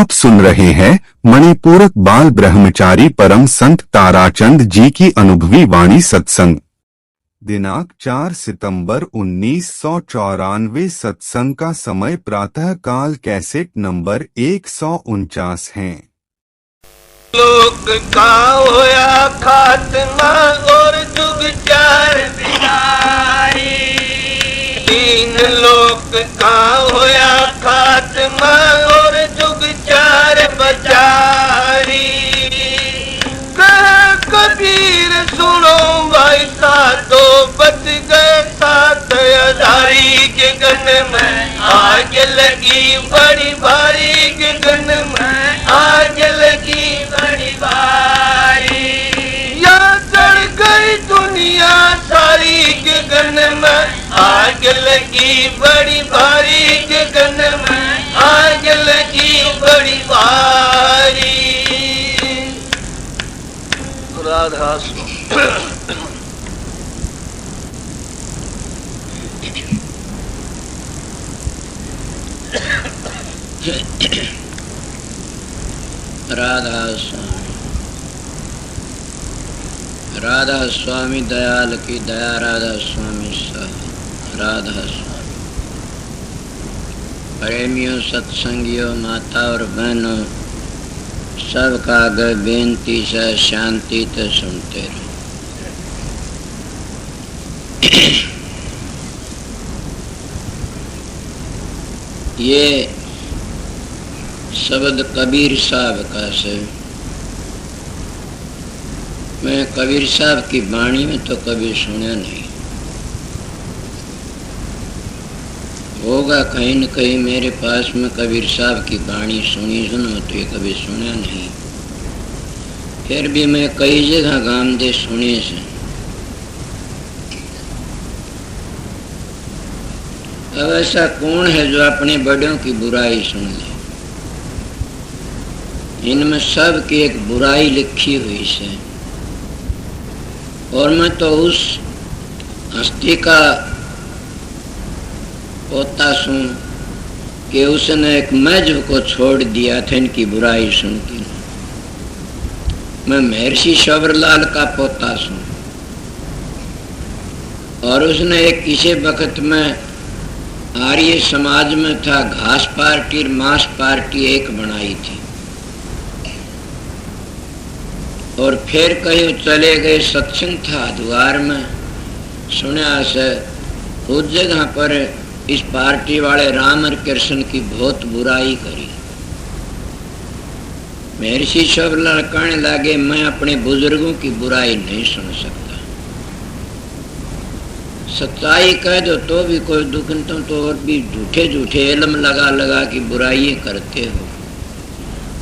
आप सुन रहे हैं मणिपूरक बाल ब्रह्मचारी परम संत ताराचंद जी की अनुभवी वाणी सत्संग। दिनांक 4 सितंबर 1994। सत्संग का समय प्रातः काल। कैसेट नंबर 149 है। लोक का होया खात्मा और जुग चार बिचारी। तीन लोक का होया खात्मा और जुग चार बचारी। कह कबीर सुनो भाई साधो बच गए 7,000 के गन में आग लगी बड़ी भारी। गगन में आग लगी बड़ी भारी। या चढ़ गई दुनिया सारी। गगन में आग लगी बड़ी भारी। गगन में आग लगी बड़ी भारी। राधा राधा स्वामी दयाल की दया। राधा स्वामी राधा स्वामी। प्रेमियों, सत्संगियों, माता और बहनों, सबका अगर बेनती से शांति तो सुनते रहो। ये शब्द कबीर साहब का से। मैं कबीर साहब की वाणी में तो कभी सुना नहीं होगा। कहीं न कहीं मेरे पास में कबीर साहब की वाणी सुनी सुनो तो ये कभी सुना नहीं। फिर भी मैं कई जगह गाम दे सुने से। अब ऐसा कौन है जो अपने बड़ों की बुराई सुन ले। इनमें सब की एक बुराई लिखी हुई से। और मैं तो उस हस्ती का पोता सुन कि उसने एक मजहब को छोड़ दिया था इनकी बुराई सुन के। मैं महर्षि शबरलाल का पोता सुन। और उसने एक किसी वक्त में आर्य समाज में था घास पार्टी और मांस पार्टी एक बनाई थी। और फिर कहीं चले गए। सत्संग था द्वार में। सुना से उस जगह पर इस पार्टी वाले राम और कृष्ण की बहुत बुराई करी। महर्षि शबरलाल कहने लगे मैं अपने बुजुर्गों की बुराई नहीं सुन सकता। सच्चाई कह दो तो भी कोई दुख नहीं, तो और भी झूठे झूठे इल्म लगा लगा की बुराई करते हो।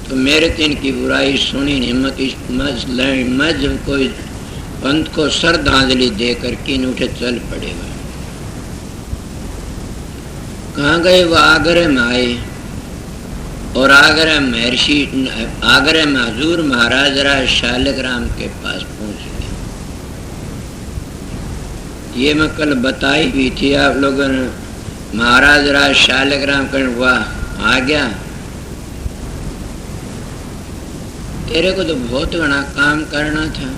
तो मेरे तो इनकी बुराई सुनी नहीं। मैं जब कोई पंथ को श्रद्धांजलि दे करके इन उठे चल पड़ेगा। कहाँ गए? वो आगरा में आए और आगरा में हजूर महाराज राय शालिग्राम के पास पहुंच गए। ये मैं कल बताई भी थी आप लोगों ने। महाराज राय शालिग्राम कर वाह आ गया, तेरे को तो बहुत बड़ा काम करना था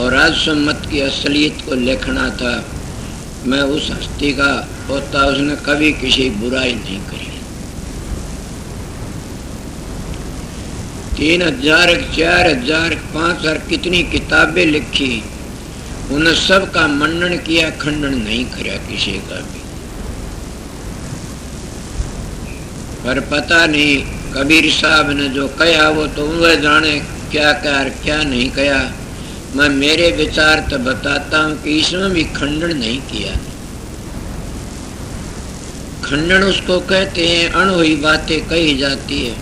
और राजसम्मत की असलियत को लिखना था। मैं उस हस्ती का पोता, उसने कभी किसी बुराई नहीं करी। 3,000 4,000 5,000 कितनी किताबें लिखी। उन्हें सब का मनन किया, खंडन नहीं किया किसी का भी। पर पता नहीं कबीर साहब ने जो कहा वो तो वह जाने क्या कर क्या नहीं कहा। मैं मेरे विचार तो बताता हूँ कि इसमें भी खंडन नहीं किया। खंडन उसको कहते हैं अणहुई बातें कही जाती है।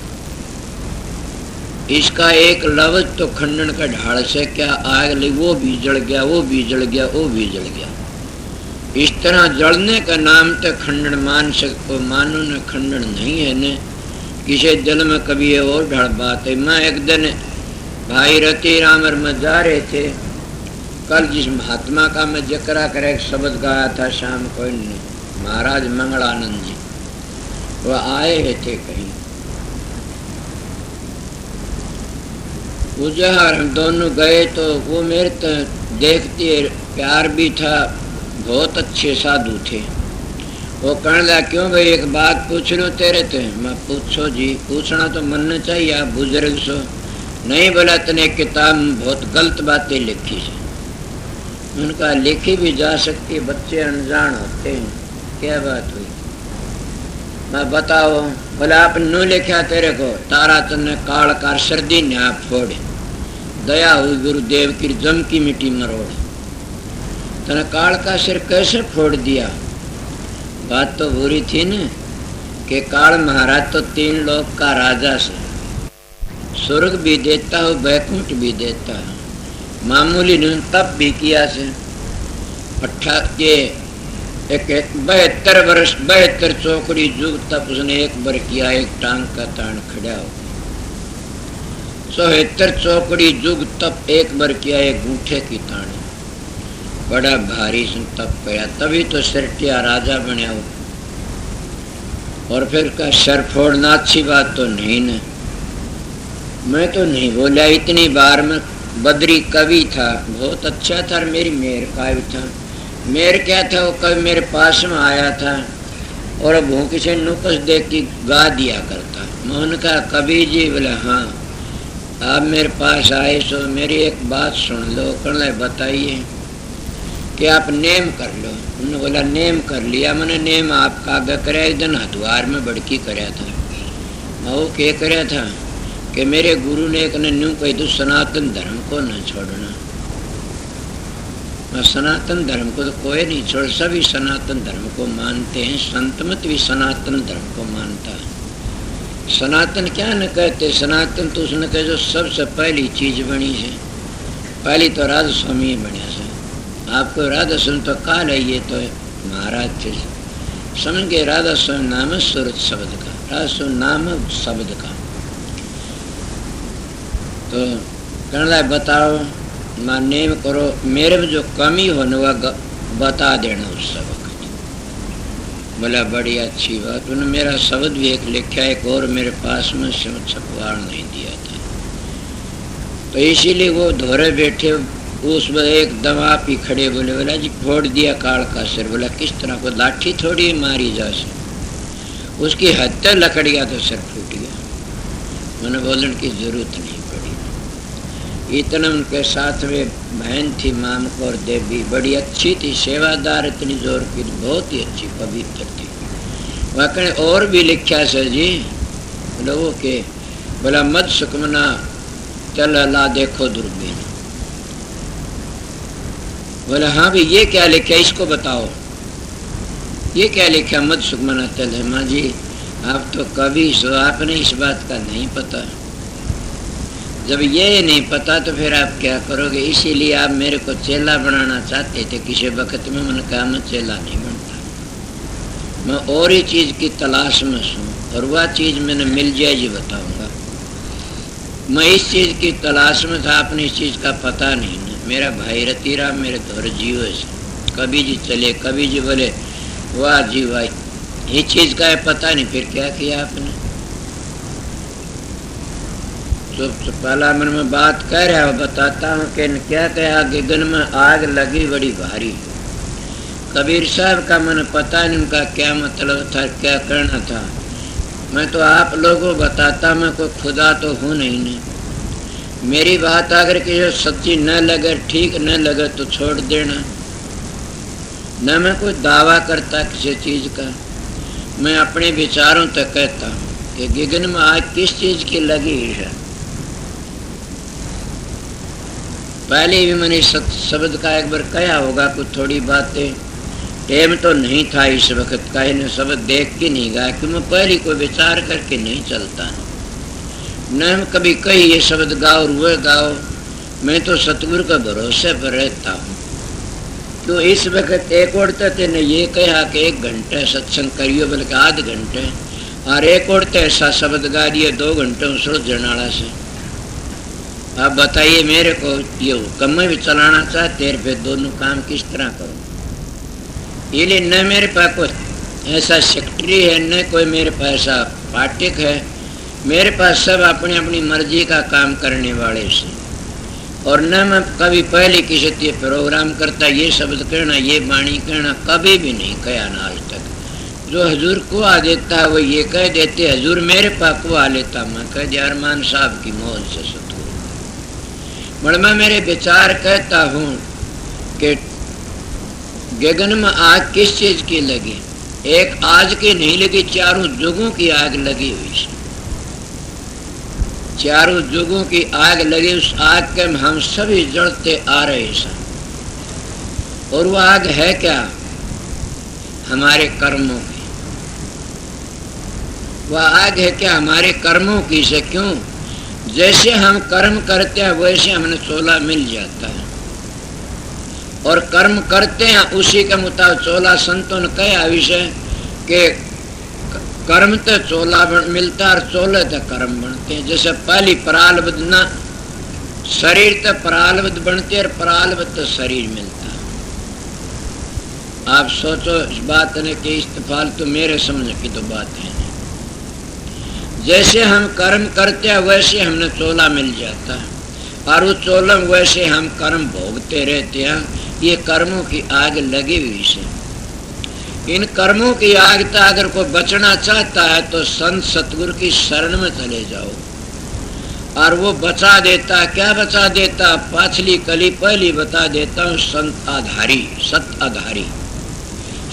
इसका एक लफ्ज तो खंडन का ढाल से क्या आग लगी, वो भी जल गया, वो भी जल गया, वो भी जल गया। इस तरह जलने का नाम तो खंडन मान सकते, मानो न खंडन नहीं है न किसी दिल में कभी ये और ढाल बात है। मैं एक दिन भाई रति रामर में जा रहे थे। कल जिस महात्मा का मैं जिक्र कर एक शब्द गाया था शाम को, महाराज मंगलानंद जी, वह आए हुए थे कहीं उजहार हम दोनों गए तो वो मेरे देखती प्यार भी था, बहुत अच्छे साधु थे। वो कहने लगा क्यों भाई एक बात पूछ लो तेरे थे। मैं पूछो जी। पूछना तो मन चाहिए, आप बुजुर्ग सो। नहीं बोला तने किताब में बहुत गलत बातें लिखी है। उनका लिखी भी जा सकती है, बच्चे अनजान होते हैं। क्या बात हुई? मैं बताओ। बोला आपने नू लिखा तेरे को ताराचंद ने काल कार सर्दी ने आप फोड़े, दया हुई गुरुदेव की जम की मिट्टी मरोड़। तने काल का सिर कैसे फोड़ दिया? बात तो बुरी थी न कि काल महाराज तो 3 लोक का राजा से, स्वर्ग भी देता हो बैकुंठ भी देता है। मामूली ने तप भी किया से 72 वर्ष 72 चौकड़ी जुग तप उसने एक बार किया, एक टांग का तान खड़ा हो। 74 चौकड़ी जुग तप एक बार किया, एक गूठे की तान। बड़ा भारी तप किया, तभी तो सिरटिया राजा बना हो। और फिर का सर फोड़ना अच्छी बात तो नहीं न। मैं तो नहीं बोला इतनी बार। मैं बद्री कवि था, बहुत अच्छा था, मेरी मेर का भी था। मेर क्या था, वो कभी मेरे पास में आया था और भूख से नुकस देख के गा दिया करता। मैं उनका कवि जी। बोला हाँ आप मेरे पास आए सो मेरी एक बात सुन लो। कहने बताइए कि आप नेम कर लो। उन्होंने बोला नेम कर लिया। मैंने नेम आपका आगे कराया, एक दिन हथवार में बड़की कराया था। मैं वो क्या कराया था कि मेरे गुरु ने एक ने न्यू कही तो सनातन धर्म को न छोड़ना। मैं सनातन धर्म को तो कोई नहीं छोड़, सभी सनातन धर्म को मानते हैं। संत मत भी सनातन धर्म को मानता है। सनातन क्या न कहते, सनातन तो उसने कहे जो सबसे पहली चीज बनी है। पहली तो राधा स्वामी बनिया से। आपको राधा स्वामी तो काल है, ये तो महाराज थे समझ के। राधा स्वामी नाम है सूरत शब्द का, राधा स्वामी नाम है शब्द का। तो कहना बताओ मां नेम करो, मेरे में जो कमी होने वह बता देना उस वक्त। बोला बड़ी अच्छी बात। उन्होंने मेरा शब्द भी एक लिखा, एक और मेरे पास में छपवाड़ नहीं दिया था। तो इसीलिए वो धोरे बैठे उस एकदम आप ही खड़े बोले। बोला जी फोड़ दिया काल का सिर। बोला किस तरह को? लाठी थोड़ी मारी जा से, उसकी हत्या लकड़िया तो सिर फूट गया। मैंने बोलने की जरूरत नहीं पड़ी। इतना उनके साथ में बहन थी माम कौर देवी, बड़ी अच्छी थी, सेवादार, इतनी जोर की, बहुत ही अच्छी पवित्र थी। वह कहे और भी लिखा सर जी लोगों के। बोला मत सुकमना चल ला देखो दूरबीन। बोला हाँ भाई ये क्या लिखा, इसको बताओ ये क्या लिखा। मत सुकमना चल है। माँ जी आप तो कभी सो, आपने इस बात का नहीं पता। जब ये नहीं पता तो फिर आप क्या करोगे? इसीलिए आप मेरे को चेला बनाना चाहते थे किसी वक्त में। मैंने कहा मैं चेला नहीं बनता, मैं और ही चीज़ की तलाश में हूँ, और वह चीज़ मैंने मिल जाए जी बताऊँगा। मैं इस चीज़ की तलाश में था, आपने इस चीज़ का पता नहीं ना। मेरा भाई रतीराम मेरे दौर जीव से कभी जी चले, कभी जी बोले वाह जी भाई ये चीज़ का है पता नहीं। फिर क्या किया आपने? तो पहला मन में बात कह रहा हूँ, बताता हूँ कि क्या कहा। गगन में आग लगी बड़ी भारी। कबीर साहब का मन पता नहीं उनका क्या मतलब था, क्या करना था। मैं तो आप लोगों को बताता, मैं कोई खुदा तो हूँ नहीं। मेरी बात अगर कि जो सच्ची न लगे, ठीक न लगे तो छोड़ देना। न मैं कोई दावा करता किसी चीज़ का, मैं अपने विचारों तक कहता हूँ कि गगन में आग किस चीज़ की लगी है। पहले भी मैंने शब्द का एक बार कहा होगा, कुछ थोड़ी बातें टेम तो नहीं था इस वक्त का। इन्हें शब्द देख के नहीं गाया कि मैं पहले कोई विचार करके नहीं चलता। न कभी कही ये शब्द गाओ और वह गाओ। मैं तो सतगुरु का भरोसे पर रहता हूँ। तो इस वक्त एक औरते ने ये कहा कि 1 घंटे सत्संग करियो, बल्कि आध घंटे, और एक औरते ऐसा शब्द गा दिए 2 घंटे उसरो जनाड़ा से। आप बताइए मेरे को ये हुक्म भी चलाना चाहते हैं, फिर दोनों काम किस तरह करूँ? इसलिए न मेरे पास कोई ऐसा सेक्रेटरी है, न कोई मेरे पास ऐसा पाठक है मेरे पास सब अपनी अपनी मर्जी का काम करने वाले से, और न मैं कभी पहले किसी से प्रोग्राम करता ये शब्द कहना ये वाणी कहना, कभी भी नहीं कहा ना आज तक। जो हजूर को आ देता है वो ये कह देते हजूर मेरे पास को आ लेता, मैं कह दिया अरमान साहब की मौज से सतगुरु। मगर मैं मेरे विचार कहता हूँ कि गगन में आग किस चीज की लगी, एक आज की नहीं लगी, चारों जुगों की आग लगी हुई है, चारों जुगों की आग लगी। उस आग के हम सभी जलते आ रहे हैं, और वो आग है क्या, हमारे कर्मों की। वह आग है क्या, हमारे कर्मों की से। क्यों, जैसे हम कर्म करते हैं वैसे हमें चोला मिल जाता है, और कर्म करते हैं उसी के मुताबिक चोला। संतों ने कहा विषय कि कर्म तो चोला मिलता है और चोले तो कर्म बनते हैं। जैसे पहली प्रारब्ध ना शरीर तो प्रारब्ध बनते और प्रारब्ध तो शरीर मिलता है। आप सोचो इस बात ने कि इस्तेफाल तो मेरे समझ की तो बात है। जैसे हम कर्म करते हैं वैसे हमने चोला मिल जाता है, और उस चोला वैसे हम कर्म भोगते रहते हैं। ये कर्मों की आग लगी हुई है। इन कर्मों की आग से अगर कोई बचना चाहता है तो संत सतगुरु की शरण में चले जाओ, और वो बचा देता। क्या बचा देता, पाछली कली पहली बता देता हूँ, संत आधारी, सत आधारी।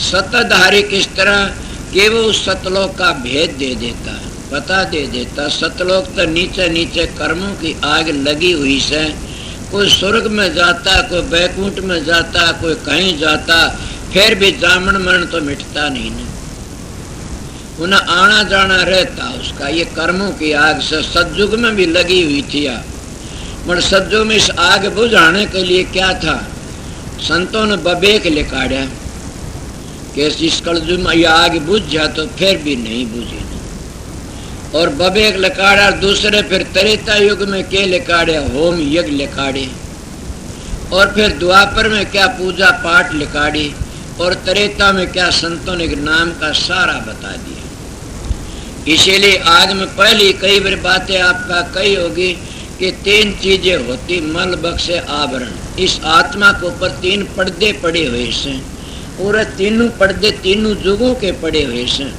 सत आधारी किस तरह कि वो उस सतलोक का भेद दे देता है, बता दे देता। सतलोक तो नीचे नीचे कर्मों की आग लगी हुई है। कोई स्वर्ग में जाता, कोई बैकुंठ में जाता, कोई कहीं जाता, फिर भी जामन मरण तो मिटता नहीं ना, उन्हें आना जाना रहता उसका। ये कर्मों की आग से सतयुग में भी लगी हुई थी। मगर सतयुग में इस आग बुझाने के लिए क्या था, संतों ने बबेक लिकाड़ा कि इस कलयुग में यह आग बुझ जा, तो फिर भी नहीं बुझी। और बबेक लिकाड़ा। दूसरे फिर त्रेता युग में के लिकाड़े, होम यज्ञ लिकाड़े, और फिर द्वापर में क्या पूजा पाठ लिकाड़ी, और त्रेता में क्या संतों ने नाम का सारा बता दिया। इसीलिए आज में पहली कई बार बातें आपका कही होगी कि तीन चीजें होती, मल बक्से आवरण। इस आत्मा के ऊपर तीन पर्दे पड़े हुए हैं, और तीनों पर्दे तीनों जुगों के पड़े हुए हैं।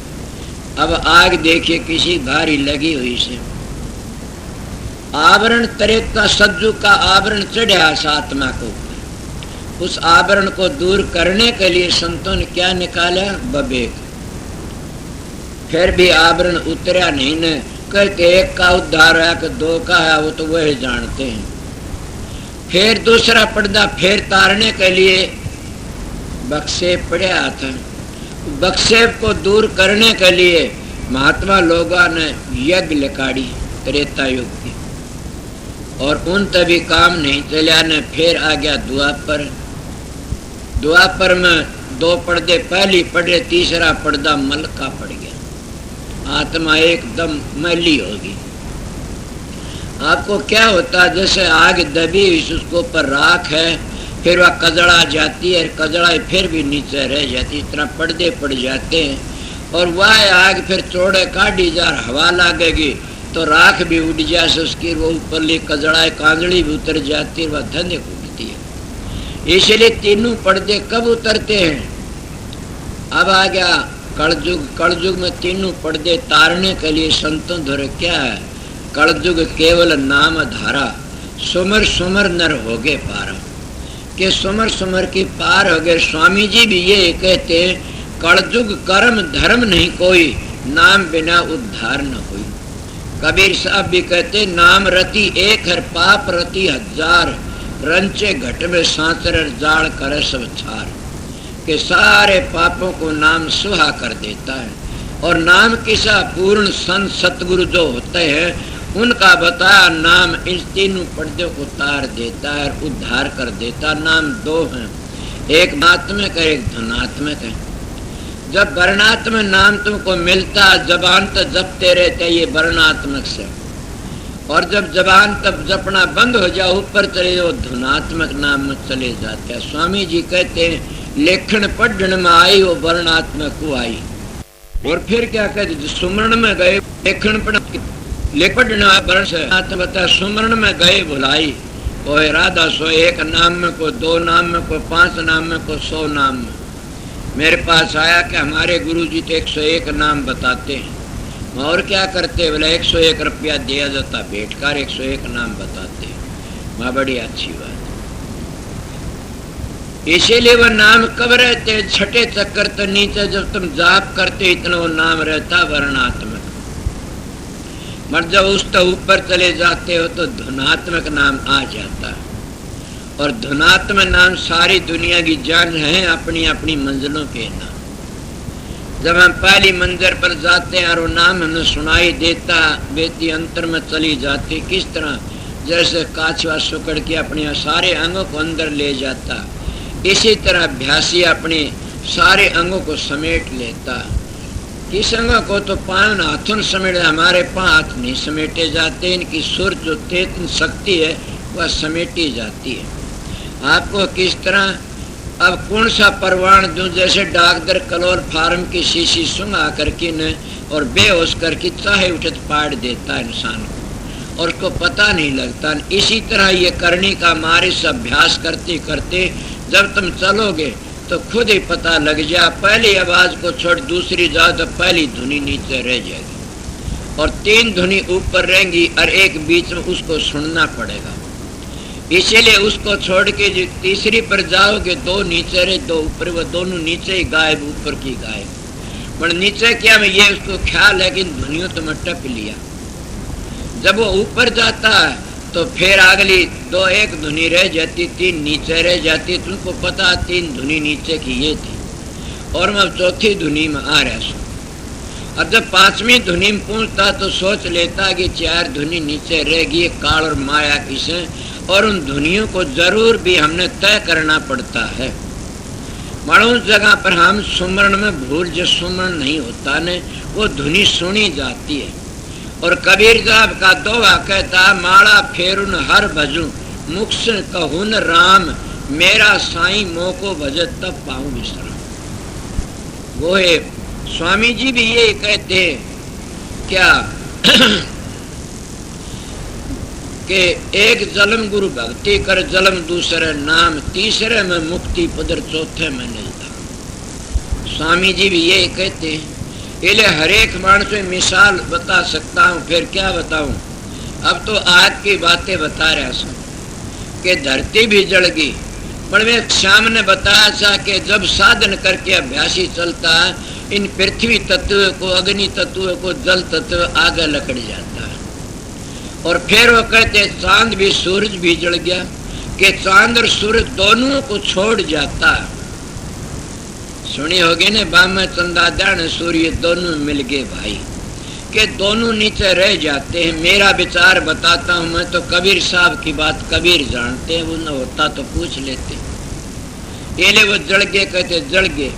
अब आग देखिए किसी भारी लगी हुई से। आवरण त्रेता सतयुग का आवरण चढ़ा आत्मा को ऊपर। उस आवरण को दूर करने के लिए संतों ने क्या निकाला, बबेक। फिर भी आवरण उतरा नहीं न, कहते एक का उद्धार है कि दो का है, वो तो वही जानते हैं। फिर दूसरा पर्दा फिर तारने के लिए बक्सेप पड़ा था। बक्सेप को दूर करने के लिए महात्मा लोगों ने यज्ञ लिकाड़ी त्रेता युग की, और उन तभी काम नहीं चला ने। फिर आ गया द्वापर। द्वापर में दो पर्दे पहली पड़े, तीसरा पर्दा मल का पड़ गया, आत्मा एकदम मैली होगी। आपको क्या होता, जैसे आग दबी उसको ऊपर राख है, फिर वह कजड़ा जाती है, कजड़ा फिर भी नीचे रह जाती, इस तरह पर्दे पड़ जाते हैं। और वह आग फिर चौड़े काटी जा, हवा लगेगी तो राख भी उड़ जाए उसकी, वो ऊपरली कजड़ा कांजड़ी भी उतर जाती है, वह धन्य उठती है। इसलिए तीनों पर्दे कब उतरते हैं, अब आ गया कलयुग। कलयुग में तीनों पर्दे तारने के लिए संतों द्वारा क्या है, कलयुग केवल नाम धारा, सुमर सुमर नर हो गए पारा, के सुमर सुमर की पार हो गए। स्वामी जी भी ये कहते, कलयुग कर्म धर्म नहीं कोई, नाम बिना उद्धार न हुई। कबीर साहब भी कहते, नाम रति एक हर पाप रति हजार, रंचे घट में सांचर जाड़ करे सब छार। के सारे पापों को नाम सुहा कर देता है, और नाम किसा पूर्ण संत सतगुरु जो होते हैं उनका बताया नाम इन तीनों पर्दों को तार देता है और उद्धार कर देता। नाम दो हैं, एक मात्मक है एक धनात्मक है। जब वर्णात्मक नाम तुमको मिलता, जबान तो जपते रहते, ये वर्णात्मक से, और जब जबान तब जपना बंद हो जाओ, ऊपर चले जाओ, धुनात्मक नाम में चले जाते हैं। स्वामी जी कहते हैं, लेखन पढ़न में आई वो वर्णात्मक को आई। और फिर क्या कहते, सुमरण में गए लेखन पढ़, लिपटना बरस बता सुमरण में गए भुलाई, कोई राधा सो एक नाम में, को दो नाम में, को 5 नाम में, को 100 नाम में। मेरे पास आया कि हमारे गुरुजी तो 101 नाम बताते हैं। और क्या करते, बोले 101 रुपया दिया जाता, भेंटकर 101 नाम बताते हैं। माँ बड़ी अच्छी बात। इसीलिए वह नाम कब रहते, छठे चक्कर तो नीचे जब तुम जाप करते इतना वो नाम रहता वर्णात्मक। मगर जब उस तो ऊपर चले जाते हो तो धुनात्मक नाम आ जाता है। और धुनात्मक नाम सारी दुनिया की जान है, अपनी अपनी मंजिलों के नाम। जब हम पहली मंजिल पर जाते हैं और वो नाम हमें सुनाई देता, बेटी अंतर में चली जाती, किस तरह जैसे काछुआ सुकड़ के अपने सारे अंगों को अंदर ले जाता, इसी तरह अभ्यासी अपने सारे अंगों को समेट लेता। किस अंग को तो 5 हाथों समेट, हमारे 5 हाथ नहीं समेटे जाते। इनकी सुर जो चेतन शक्ति है वह समेटी जाती है। आपको किस तरह अब कौन सा परवान दूं, जैसे डॉक्टर कलोर फार्म की शीशी सुंगा करके न और बेहोश करके चाहे उठत पाड़ देता इंसान को और उसको पता नहीं लगता। इसी तरह ये करने का मारे से अभ्यास करते करते जब तुम चलोगे तो खुद ही पता लग जा। पहली आवाज को छोड़ दूसरी जाओ तो पहली धुनी नीचे रह जाएगी और 3 धुनी ऊपर रहेंगी और एक बीच में उसको सुनना पड़ेगा। इसीलिए उसको छोड़ के जो तीसरी पर जाओगे 2 नीचे रहे 2 ऊपर, वो दोनों नीचे ही गायब, ऊपर की गायब। पर नीचे क्या में ये उसको ख्याल है कि धुनियों तो मैं टप लिया। जब वो ऊपर जाता है तो फिर अगली 2 एक धुनी रह जाती, 3 नीचे रह जाती। तुमको पता 3 धुनी नीचे की ये थी और मैं 4थी धुनी में आ रहा हूँ। अब जब 5वीं धुनी में पहुंचता तो सोच लेता कि 4 धुनी नीचे रहेगी, काल और माया किसे, और उन धुनियों को जरूर भी हमने तय करना पड़ता है। मानो उस जगह पर हम सुमरण में भूल जो सुमरण नहीं होता ने वो धुनी सुनी जाती है। और कबीर साहब का दोहा कहता, माला फेरुन हर भजू मुख से कहून राम, मेरा साईं मोको भजत तब पाऊं विश्राम। वो है स्वामी जी भी ये कहते क्या कि एक जलम गुरु भक्ति कर, जलम दूसरे नाम, तीसरे में मुक्ति पदर, चौथे में निजधाम। स्वामी जी भी ये कहते हैं। इसलिए हर एक मानस में मिसाल बता सकता हूँ, फिर क्या बताऊँ। अब तो आज की बातें बता रहा हूँ कि धरती भी जल गई। पर मैं श्याम ने बताया था कि जब साधन करके अभ्यासी चलता है, इन पृथ्वी तत्व को, अग्नि तत्व को, जल तत्व आगे लकड़ जाता है। और फिर वो कहते चांद भी सूरज भी जल गया कि चांद और सूरज दोनों को छोड़ जाता है। सुनी होगी ने बामा चंदादान सूर्य दोनों मिल गए भाई, के दोनों नीचे रह जाते हैं। मेरा विचार बताता हूँ मैं तो, कबीर साहब की बात कबीर जानते हैं, वो न होता तो पूछ लेते। ये वो जल गए, कहते जल गए।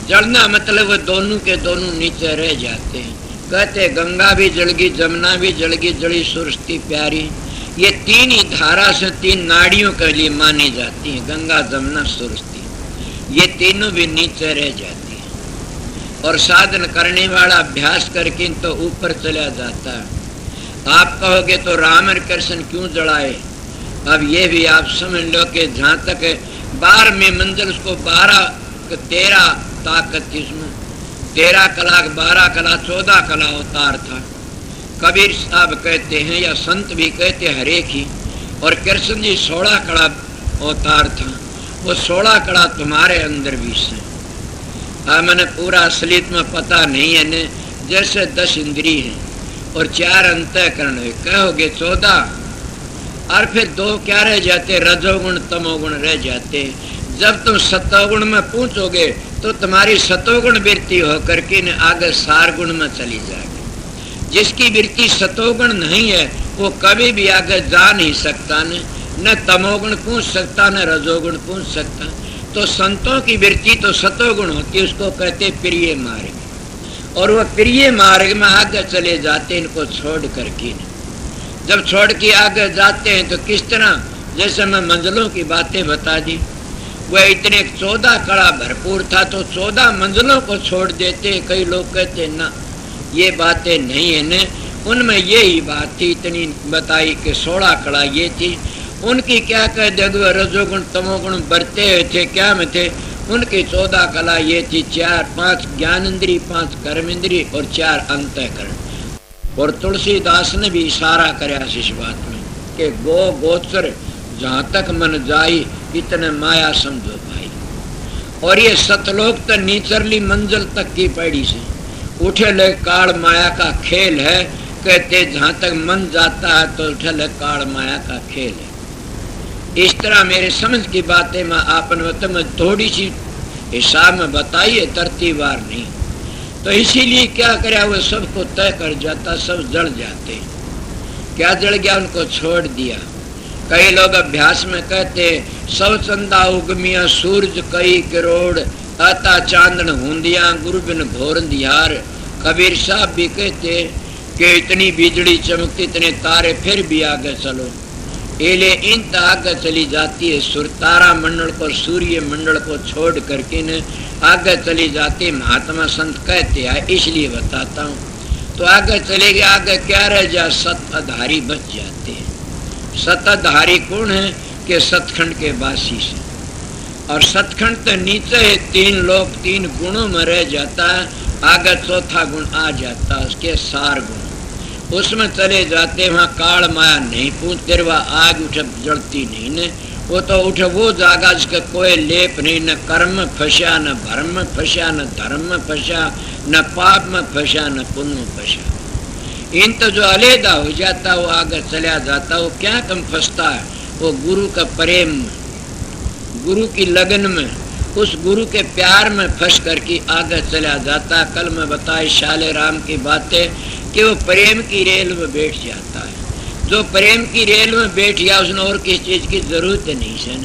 जलना मतलब वो दोनों के दोनों नीचे रह जाते हैं। कहते गंगा भी जल गई, जमुना भी जल गई, जड़ी सुरस्ती प्यारी। ये 3 ही धारा से 3 नाड़ियों के लिए मानी जाती है, गंगा जमुना सुरस्ती। ये तीनों भी नीचे रह जाती है और साधन करने वाला अभ्यास करके तो ऊपर चला जाता है। आप कहोगे तो राम और कृष्ण क्यों जड़ाए? अब ये भी आप समझ लो कि जहाँ तक 12वें मंजिल उसको 13 ताकत थी, उसमें 13 कला 12 कला 14 कला अवतार था। कबीर साहब कहते हैं या संत भी कहते हर एक ही, और कृष्ण जी 16 कला अवतार था। वो 16 कला तुम्हारे अंदर भी से। मैंने पूरा असलियत में पता नहीं है ने, जैसे 10 इंद्री है और 4 अंतःकरण है, कहोगे 14 और फिर 2 क्या रह जाते, रजोगुण तमोगुण रह जाते। जब तुम सतोगुण में पहुंचोगे तो तुम्हारी सतोगुण वृत्ति होकर के न आगे सार गुण में चली जाएगी। जिसकी वृत्ति सतोगुण नहीं है वो कभी भी आगे जा नहीं सकता, न तमोगुण पूछ सकता न रजोगुण पूछ सकता। तो संतों की वृत्ति तो सतोगुण होती है, उसको कहते प्रिय मार्ग। और वह प्रिय मार्ग में आगे चले जाते, इनको छोड़ करके। जब छोड़ के आगे जाते हैं तो किस तरह, जैसे मैं मंजिलों की बातें बता दी, वह इतने 14 कला भरपूर था तो 14 मंजिलों को छोड़ देते। कई लोग कहते ना ये बातें नहीं है न, उनमें यही बात थी, इतनी बताई कि 16 कला ये थी। उनकी क्या कह दे, रजोगुण तमोगुण बरते हुए थे, क्या में थे। उनकी 14 कला ये थी, 5 ज्ञान इंद्री, 5 कर्म इंद्री और 4 अंतःकरण। और तुलसीदास ने भी इशारा कराया इस बात में कि गो गोचर जहाँ तक मन जाई, इतने माया समझो भाई। और ये सतलोक तो नीचरली मंजिल तक की पैड़ी से उठे ले काल माया का खेल है। कहते जहाँ तक मन जाता है तो उठे ले काल माया का खेल है। इस तरह मेरे समझ की बातें मैं आपन में थोड़ी सी हिसाब में बताइए, तरतीबार नहीं। तो इसीलिए क्या करे, वो सबको तय कर जाता, सब जड़ जाते। क्या जड़ गया, उनको छोड़ दिया। कई लोग अभ्यास में कहते सब चंदा उगमिया सूरज कई करोड़, आता चांदन हुंदिया गुरु बिन घोर दियार। कबीर साहब भी कहते कि इतनी बिजली चमकती, इतने तारे, फिर भी आगे चलो। एले इन आगे चली जाती है, सुर तारा मंडल को, सूर्य मंडल को छोड़ करके न आगे चली जाती। महात्मा संत कहते हैं, इसलिए बताता हूँ। तो आगे चले गए, आगे क्या रह जा, सतधारी बच जाते हैं। सतधारी कौन है कि सतखंड के वासी से। और सतखंड तो नीचे है, 3 लोक 3 गुणों में रह जाता है। आगे 4था गुण आ जाता है, उसके सार गुण, उसमें चले जाते। वहाँ काल माया नहीं पूछते, वह आग उठ जलती नहीं न। वो तो उठे वो जागा जिसका कोई लेप नहीं, न कर्म में फंसा, न भरम में फंसा, न धर्म में फंसा, न पाप में फंसा, न पुण्य में फंसा। इन तो जो अलहदा हो जाता, वो आगे चला जाता। वो क्या कम फंसता है, वो गुरु का प्रेम में, गुरु की लगन में, उस गुरु के प्यार में फंस करके आगे चला जाता। कल मैं बताए शाले राम की बातें कि वो प्रेम की रेल में बैठ जाता है। जो प्रेम की रेल में बैठ गया, उसने और किसी चीज की जरूरत नहीं है,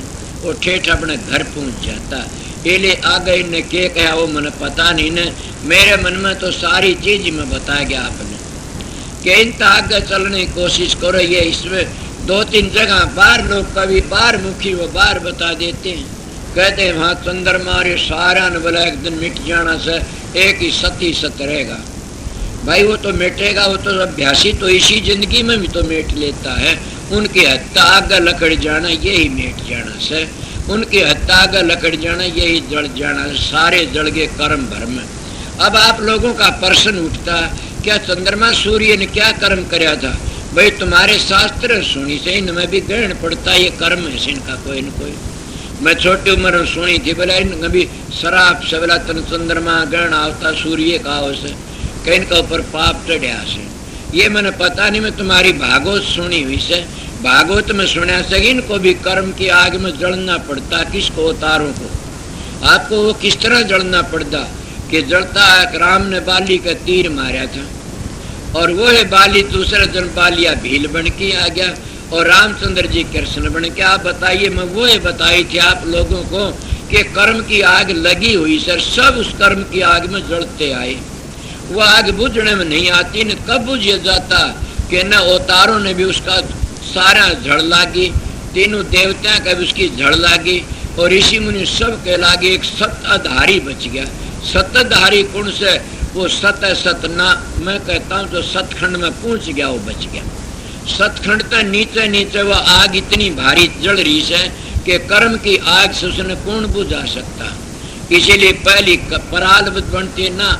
वो ठेठ अपने घर पहुंच जाता। पहले आगे इनने क्या कहा वो मैंने पता नहीं न, मेरे मन में तो सारी चीज में बताया गया आपने कि इन आगे चलने की कोशिश करो। ये इसमें 2-3 जगह बाहर लोग कभी बाहर मुखी वो बाहर बता देते हैं, कहते हैं वहाँ चंद्रमा रे सारा न बोला एक दिन मिट जाना से, एक ही सती सत रहेगा। भाई वो तो मिटेगा, वो तो अभ्यासी तो इसी जिंदगी में भी तो मिट लेता है। उनकी हत्या आगे लकड़ जाना यही मिट जाना से, उनकी हत्या आगे लकड़ जाना यही जड़ जाना, सारे जड़ गए कर्म भरम। अब आप लोगों का प्रश्न उठता, क्या चंद्रमा सूर्य ने क्या कर्म कराया था? भाई तुम्हारे शास्त्र सुनी से इनमें भी ग्रहण पड़ता, ये कर्म है इनका कोई न कोई। मैं छोटी उम्र में सुनी थी, बोला कभी शराब से बोला तन चंद्रमा ग्रहण आवता सूर्य का हो से, कहीं का ऊपर पाप चढ़िया से। ये मैंने पता नहीं, मैं तुम्हारी भागवत सुनी हुई से, भागवत में सुना से इनको भी कर्म की आग में जलना पड़ता। किसको? अवतारों को। आपको वो किस तरह जलना पड़ता कि जलता है। राम ने बाली का तीर मारा था और वो है बाली दूसरे जन बालिया भील बन के आ गया और रामचंद्र जी कृष्ण बन के। आप बताइए, मैं वो है बताई थी आप लोगों को कि कर्म की आग लगी हुई सर, सब उस कर्म की आग में जलते आए। वो आग बुझने में नहीं आती न, कब बुझ जाता कि न अवतारों ने भी उसका सारा झड़ लागी, तीनों देवता का भी उसकी झड़ लागी और ऋषि मुनि सब के लागे। एक सतधारी बच गया। सतधारी कौन से? वो सतना मैं कहता हूँ तो सतखंड में पहुंच गया, वो बच गया। सतखंड तो नीचे नीचे वो आग इतनी भारी जल रही है कि कर्म की आग से उसने कौन बुझा सकता। इसीलिए पहली परालवत बनती ना,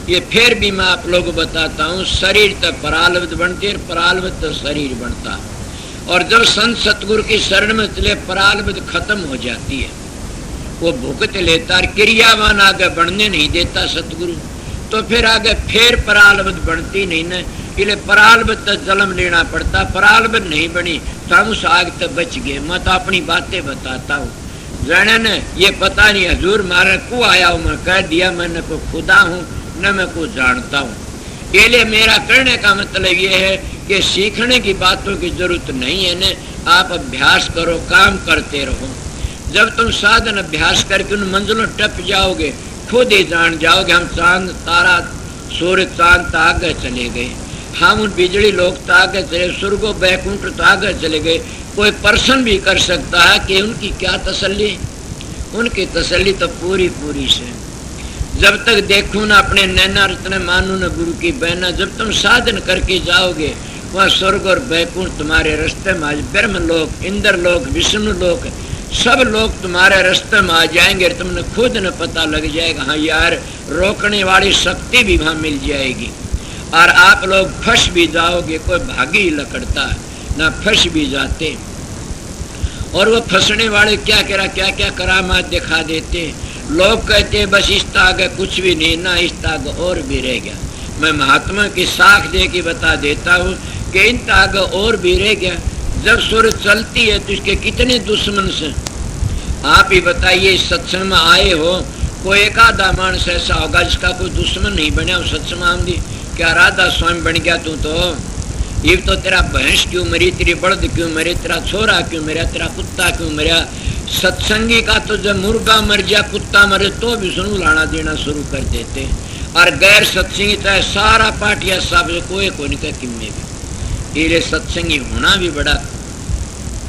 ये फिर भी मैं आप लोगों को बताता हूँ, शरीर तक परालवत बनती है, परालवत तो शरीर बनता। और जब संत सतगुरु की शरण में चले परालवत खत्म हो जाती है, वो भुगत लेता, क्रियावान आगे बढ़ने नहीं देता सतगुरु, तो फिर आगे फिर परालवत बनती नहीं न। इसलिए परालवत तक जन्म लेना पड़ता। परालवत नहीं बनी तो हम उस आग तक बच गए। मैं तो अपनी बातें बताता हूँ, जाने न ये पता नहीं हजूर मारे को आया हूँ, मैं कह दिया मैंने को खुदा हूँ न मैं को जानता हूँ। इसलिए मेरा कहने का मतलब ये है कि सीखने की बातों की जरूरत नहीं है न, आप अभ्यास करो, काम करते रहो। जब तुम साधन अभ्यास करके उन मंजिलों टप जाओगे, खुद ही जान जाओगे हम चांद तारा सूर्य चांद आगे चले गए, हम उन बिजली लोग तो आगे चले, स्वर्गो बैकुंठ तो आगे चले गए। कोई पर्सन भी कर सकता है कि उनकी क्या तसल्ली, उनकी तसल्ली तो पूरी पूरी से। जब तक देखूं ना अपने नैना रत्न मानू न गुरु की बहना, जब तुम साधन करके जाओगे वहाँ स्वर्ग और बैकुंठ तुम्हारे रास्ते में आज, ब्रह्म लोक, इंद्र लोक, विष्णु लोक, सब लोग तुम्हारे रास्ते में आ जाएंगे। तुमने खुद न पता लग जाएगा, हाँ यार रोकने वाली शक्ति भी वहां मिल जाएगी। और आप लोग फंस भी जाओगे, कोई भागी लकड़ता ना फंस भी जाते। और वो फंसने वाले क्या क्या करामात दिखा देते। लोग कहते बस इस आगे कुछ भी नहीं, ना इस आगे और भी रह गया। मैं महात्मा की साख दे के बता देता हूँ कि इन आगे और भी रह गया। जब सूरज चलती है तो इसके कितने दुश्मन से आप ही बताइए। सत्संग में आए हो, कोई एक आधा मानस ऐसा होगा जिसका कोई दुश्मन नहीं बना सत्संग में। क्या राधा स्वामी बन गया तू तो? ये तो तेरा भैंस क्यों मरी, तेरी बड़द क्यों मरे, तेरा छोरा क्यों मरा, तेरा कुत्ता क्यों मरा। सत्संगी का तो जब मुर्गा मर जाए, कुत्ता मरे तो भी सुनू लाना देना शुरू कर देते। और गैर सत्संगी चाहे सारा पाटिया सब कोई नहीं का किम्मे भी। ये सत्संगी होना भी बड़ा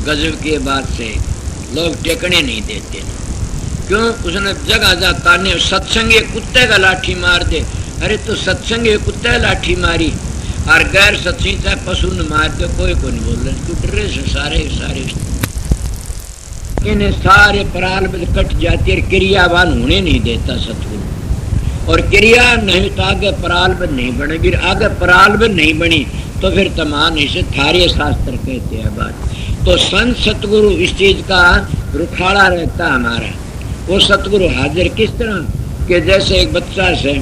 गजब की बात से लोग टेकने नहीं देते। क्यों? उसने जगह जाता ने सत्संगी कुत्ते का लाठी मार दे। अरे तो सत्संगी कुत्ते का लाठी मारी और गैर सत्संगी चाहे पशु ने मार दे, कोई को नहीं बोल रहे। क्यों डर से सारे इन्हें सारे प्रारब्ध कट जाती है। क्रियावान होने नहीं देता सतगुरु। और क्रिया नहीं तो आगे प्रारब्ध नहीं बने। फिर आगे प्रारब्ध नहीं बनी तो फिर तमाम इसे थार्य शास्त्र कहते हैं बात। तो संत सतगुरु इस चीज का रुखाड़ा रहता हमारा। वो सतगुरु हाजिर किस तरह कि जैसे एक बच्चा से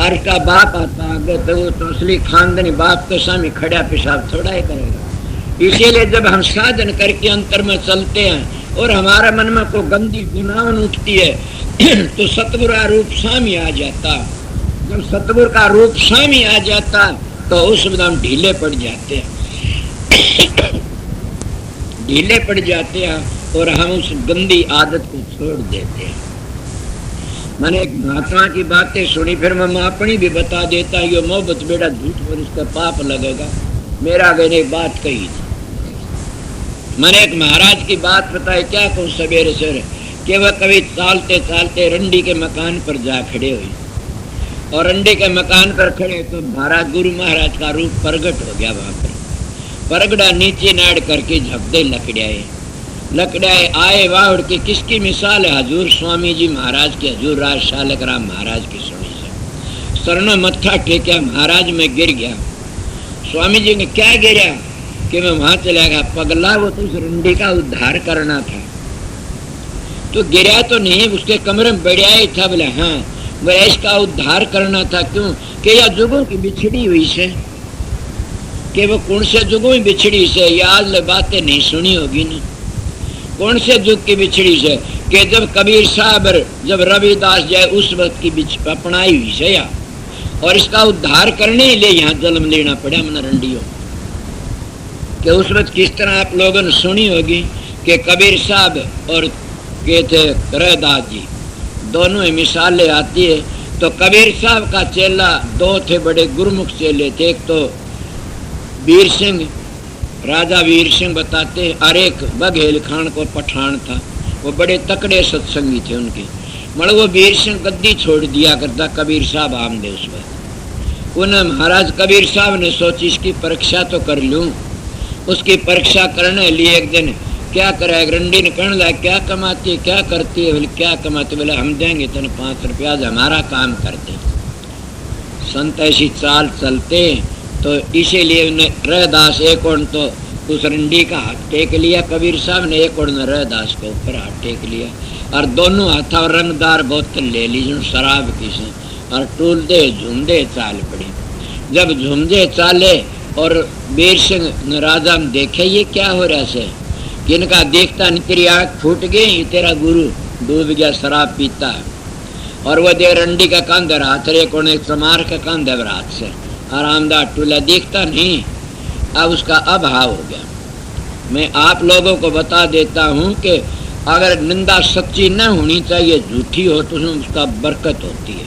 और का बाप आता आगे तो वो तो असली खानदानी बाप के सामने खड़ा पेशाब थोड़ा ही करेगा। इसीलिए जब हम साधन करके अंतर में चलते हैं और हमारे मन में कोई गंदी गुनाह उठती है तो सतगुरु का रूप सामने आ जाता। जब सतगुरु का रूप सामने आ जाता तो उस वक्त हम ढीले पड़ जाते हैं ढीले पड़ जाते हैं और हम उस गंदी आदत को छोड़ देते हैं। मैंने एक महात्मा की बातें सुनी, फिर मैं अपनी भी बता देता हूँ। ये मोहब्बत बेटा झूठ पर इसका पाप लगेगा। मेरा मैंने एक बात कही थी। मैंने एक महाराज की बात बताई, क्या कहूँ सवेरे सवेरे, कि वह कभी चालते चालते रंडी के मकान पर जा खड़े हुए। और रंडी के मकान पर खड़े तो महाराज गुरु महाराज का रूप प्रगट हो गया। वहां पर परगड़ा नीचे नाड़ करके झपदे लकड़ियाए आए वावड़ के। किसकी मिसाल है? हजूर स्वामी जी महाराज के, हजूर राज शालक राम महाराज की सुनी से। शरणों मत्था टेकिया, महाराज में गिर गया। स्वामी जी ने क्या गिरा कि मैं वहां चला गया। पगला, वो तो उस रंडी का उद्धार करना था। तो गिरा तो नहीं, उसके कमरे में बढ़िया ही था। बोले हाँ, बोले इसका उद्धार करना था। क्यों? कि यह जुगों की बिछड़ी हुई से, कि वो कौन से जुगों में बिछड़ी से, याद बातें नहीं सुनी होगी ना। कौन से जुग की बिछड़ी से? कि जब कबीर साहब जब रविदास जाए उस वक्त की अपनाई हुई से या। और इसका उद्धार करने के लिए यहाँ जन्म लेना पड़ा मन रंडियों। कि उस वक्त किस तरह आप लोगों ने सुनी होगी कि कबीर साहब और के थे रविदास जी, दोनों ही मिसालें आती है। तो कबीर साहब का चेला दो थे, बड़े गुरुमुख चेले थे। एक तो वीर सिंह, राजा वीर सिंह बताते, और एक बघेल खान को पठान था। वो बड़े तकड़े सत्संगी थे उनके। मतलब वो वीर सिंह गद्दी छोड़ दिया करता, कबीर साहब आमदे उस वक्त। उन्हें महाराज कबीर साहब ने सोची इसकी परीक्षा तो कर लूं। उसकी परीक्षा करने लिए एक दिन क्या करे, रंडी ने कहने लगा क्या कमाती है, क्या करती है? बोले क्या कमाती? बोले हम देंगे तेने 5 रुपया, हमारा काम करते। संत ऐसी चाल चलते। तो इसीलिए रविदास एक और तो उस रंडी का हाथ टेक लिया कबीर साहब ने, एक और रविदास के ऊपर हाथ टेक लिया। और दोनों हाथा और रंगदार बोतल ले ली शराब की से, और टूल दे झुमदे चाल पड़े। जब झुमदे चाले और वीर सिंह राजा ने देखे ये क्या हो रहा से, कि इनका देखता नहीं तेरी आँख फूट गई, तेरा गुरु डूब गया शराब पीता है। और वह दे रंडी का कंधर हाथ रे कोने समार का कंधर हाथ से आरामदार टूला, देखता नहीं। अब उसका अभाव हो गया। मैं आप लोगों को बता देता हूँ कि अगर निंदा सच्ची न होनी चाहिए, झूठी हो तो उसमें उसका बरकत होती है,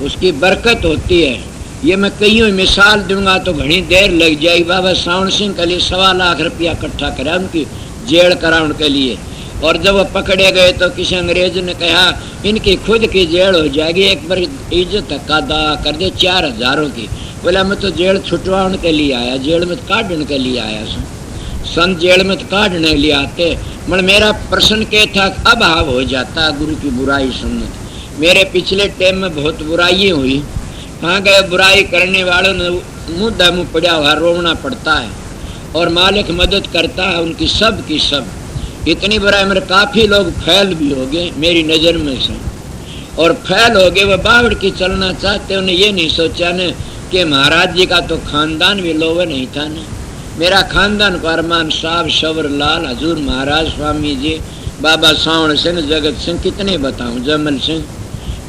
उसकी बरकत होती है। ये मैं कई मिसाल दूंगा तो घनी देर लग जाएगी। बाबा सावन सिंह के लिए 1.25 लाख रुपया इकट्ठा करा, उनकी जेल करा उनके लिए। और जब वो पकड़े गए तो किसी अंग्रेज ने कहा इनकी खुद की जेल हो जाएगी, एक बार इज्जत का दावा कर दे 4000 की। बोला मैं तो जेल छुटवाने के लिए आया, जेल में काटने के लिए आया संत जेल में काटने के लिए आते। मगर मेरा प्रश्न क्या था, अभाव हो जाता गुरु की बुराई सुनने। मेरे पिछले टाइम में बहुत बुराई हुई, कहाँ गए बुराई करने वालों ने मुँह पड़ा हुआ रोना पड़ता है और मालिक मदद करता है उनकी सब की सब। इतनी बुराई मेरे काफ़ी लोग फैल भी हो गए मेरी नज़र में से, और फैल हो गए। वह बावड़ की चलना चाहते, उन्हें ये नहीं सोचा ने कि महाराज जी का तो खानदान भी लोवे नहीं था ने। मेरा खानदान को अरमान साहब, शवर लाल, हजूर महाराज, स्वामी जी, बाबा सावण सिंह, जगत सिंह, कितने बताऊं, जमल सिंह।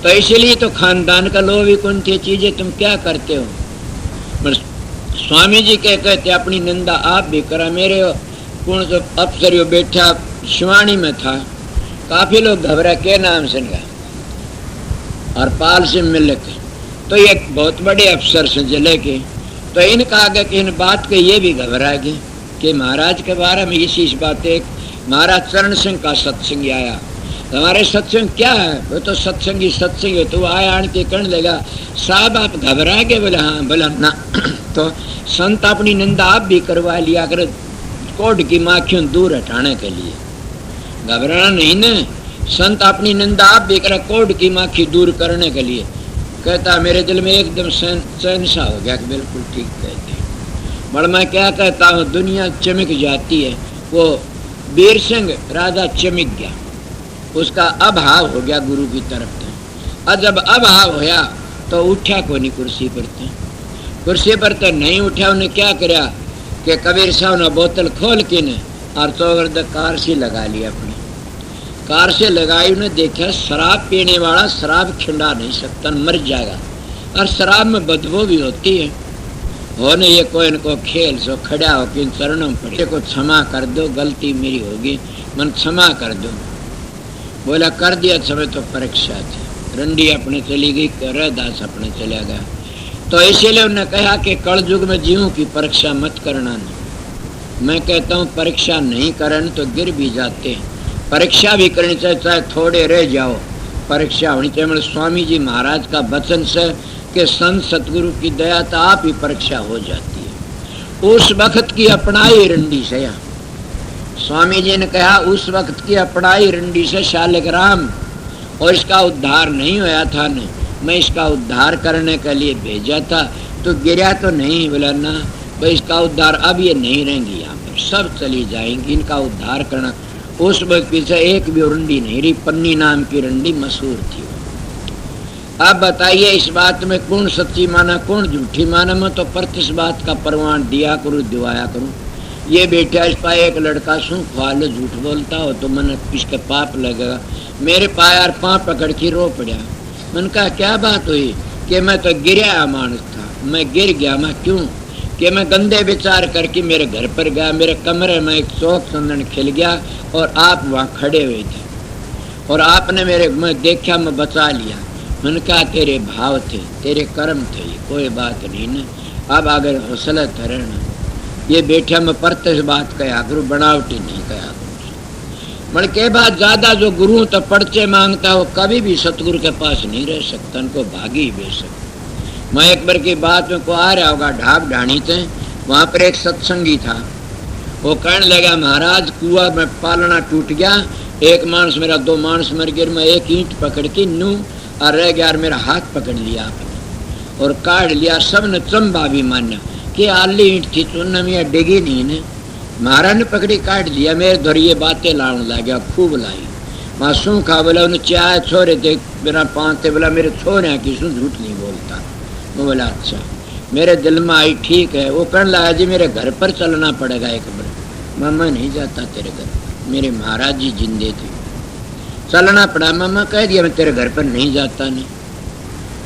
तो इसलिए तो खानदान का लोभ ही कौन थी चीज़ें तुम क्या करते हो। स्वामी जी के कहते अपनी निंदा आप भी करा। मेरे कौन सा अफसर यो बैठा शिवानी में था, काफ़ी लोग घबरा के नाम से और पाल से मिल के, तो ये बहुत बड़े अफसर से जिले के, तो इनका आगे कि इन बात के ये भी घबरा गए कि महाराज के बारे में इसी बात। एक महाराज चरण सिंह का सत्संग आया, हमारे सत्संग क्या है, वो तो सत्संगी सत्संग है। तो आया आन के कहने लगा साहब आप घबरा गए। बोले हाँ। बोला ना तो संत अपनी निंदा आप भी करवा लिया कर, कोट की माखियों दूर हटाने के लिए। घबराना नहीं न, संत अपनी निंदा आप भी करा कोट की माखी दूर करने के लिए। कहता मेरे दिल में एकदम चैन सा हो गया कि बिल्कुल ठीक कहते। मगर मैं क्या कहता हूँ, दुनिया चमक जाती है। वो वीर सिंह राजा चमक गया, उसका अभाव हो गया गुरु की तरफ से। और जब अभाव होया तो उठा को नहीं कुर्सी पर तो नहीं उठा। उन्हें क्या करा कि कबीर साहब ने बोतल खोल के ने और चौगर्द कार से लगा लिया, अपनी कार से लगाई। उन्हें देखा शराब पीने वाला शराब खिंडा नहीं सकता, मर जाएगा, और शराब में बदबू भी होती है। होने ये कोई इनको खेल सो खड़ा हो कि चरणों में पड़े को क्षमा कर दो, गलती मेरी होगी, मन क्षमा कर दो। बोला कर दिया। समय तो परीक्षा थी, रंडी अपने चली गई, रहदास अपने चला गया। तो इसीलिए उन्होंने कहा कि कल युग में जीवों की परीक्षा मत करना। नहीं, मैं कहता हूँ परीक्षा नहीं करन तो गिर भी जाते हैं। परीक्षा भी करनी चाहिए, चाहे थोड़े रह जाओ, परीक्षा होनी चाहिए। मतलब स्वामी जी महाराज का वचन से कि संत सतगुरु की दया तो आप ही परीक्षा हो जाती है। उस वक्त की अपनाई रंडी से, स्वामी जी ने कहा उस वक्त की अपनाई रंडी से शालिग्राम, और इसका उद्धार नहीं होया था ने, मैं इसका उद्धार करने के लिए भेजा था। तो गिरा तो नहीं। बोला ना भाई इसका उद्धार, अब ये नहीं रहेंगी, यहाँ पर सब चली जाएंगी, इनका उद्धार करना। उस वक्त पीछे एक भी रंडी नहीं रही, पन्नी नाम की रंडी मशहूर थी। अब बताइए इस बात में कौन सच्ची माना कौन झूठी माना। मैं तो प्रतिश बात का प्रमाण दिया करूँ, दिवाया करूँ। ये बेटा इस पाए एक लड़का शू ख्वाल झूठ बोलता हो तो मन इसके पाप लगेगा। मेरे पायार पाँव पकड़ के रो पड़ा। मन कहा क्या बात हुई कि मैं तो गिरा मानस था, मैं गिर गया। मैं क्यों कि मैं गंदे विचार करके मेरे घर पर गया, मेरे कमरे में एक चौक चंदन खिल गया और आप वहाँ खड़े हुए थे और आपने मैं देखा, मैं बचा लिया। मैंने कहा तेरे भाव थे, तेरे कर्म थे, कोई बात नहीं न। अब अगर हौसला रहना, ये बेटा मैं प्रत्यक्ष बात कहा करूँ, बनावटी नहीं कहा करूँ। मन के बाद ज्यादा जो गुरु तो पर्चे मांगता है वो कभी भी सतगुरु के पास नहीं रह सकता, उनको भागी बेशक। मैं एक बार की बात में को आ रहा होगा ढाब ढाणी थे, वहाँ पर एक सत्संगी था। वो कहने लगा महाराज कुआ में पालना टूट गया, एक मानस मेरा, 2 मानस मर गए, मैं एक ईंट पकड़ के नू और रह गया, और मेरा हाथ पकड़ लिया आपने और काट लिया। सब ने चंबा भी माना कि आली ईंट थी, चुन में डिगी नहीं ने। महाराज ने पकड़ी काट लिया, मेरे धर ये बातें लाने लगा, खूब लाई। मासूम खा बोला उन्हें चाहे छोरे थे मेरा पाँच थे, बोला मेरे छोरे की सुन झूठ नहीं बोलता। मैं बोला अच्छा, मेरे दिल में आई ठीक है। वो कहने लगा जी मेरे घर पर चलना पड़ेगा एक बार। मैं नहीं जाता तेरे घर, मेरे महाराज जी जिंदे थे, चलना पड़ा। मैं कह दिया मैं तेरे घर पर नहीं जाता। नहीं,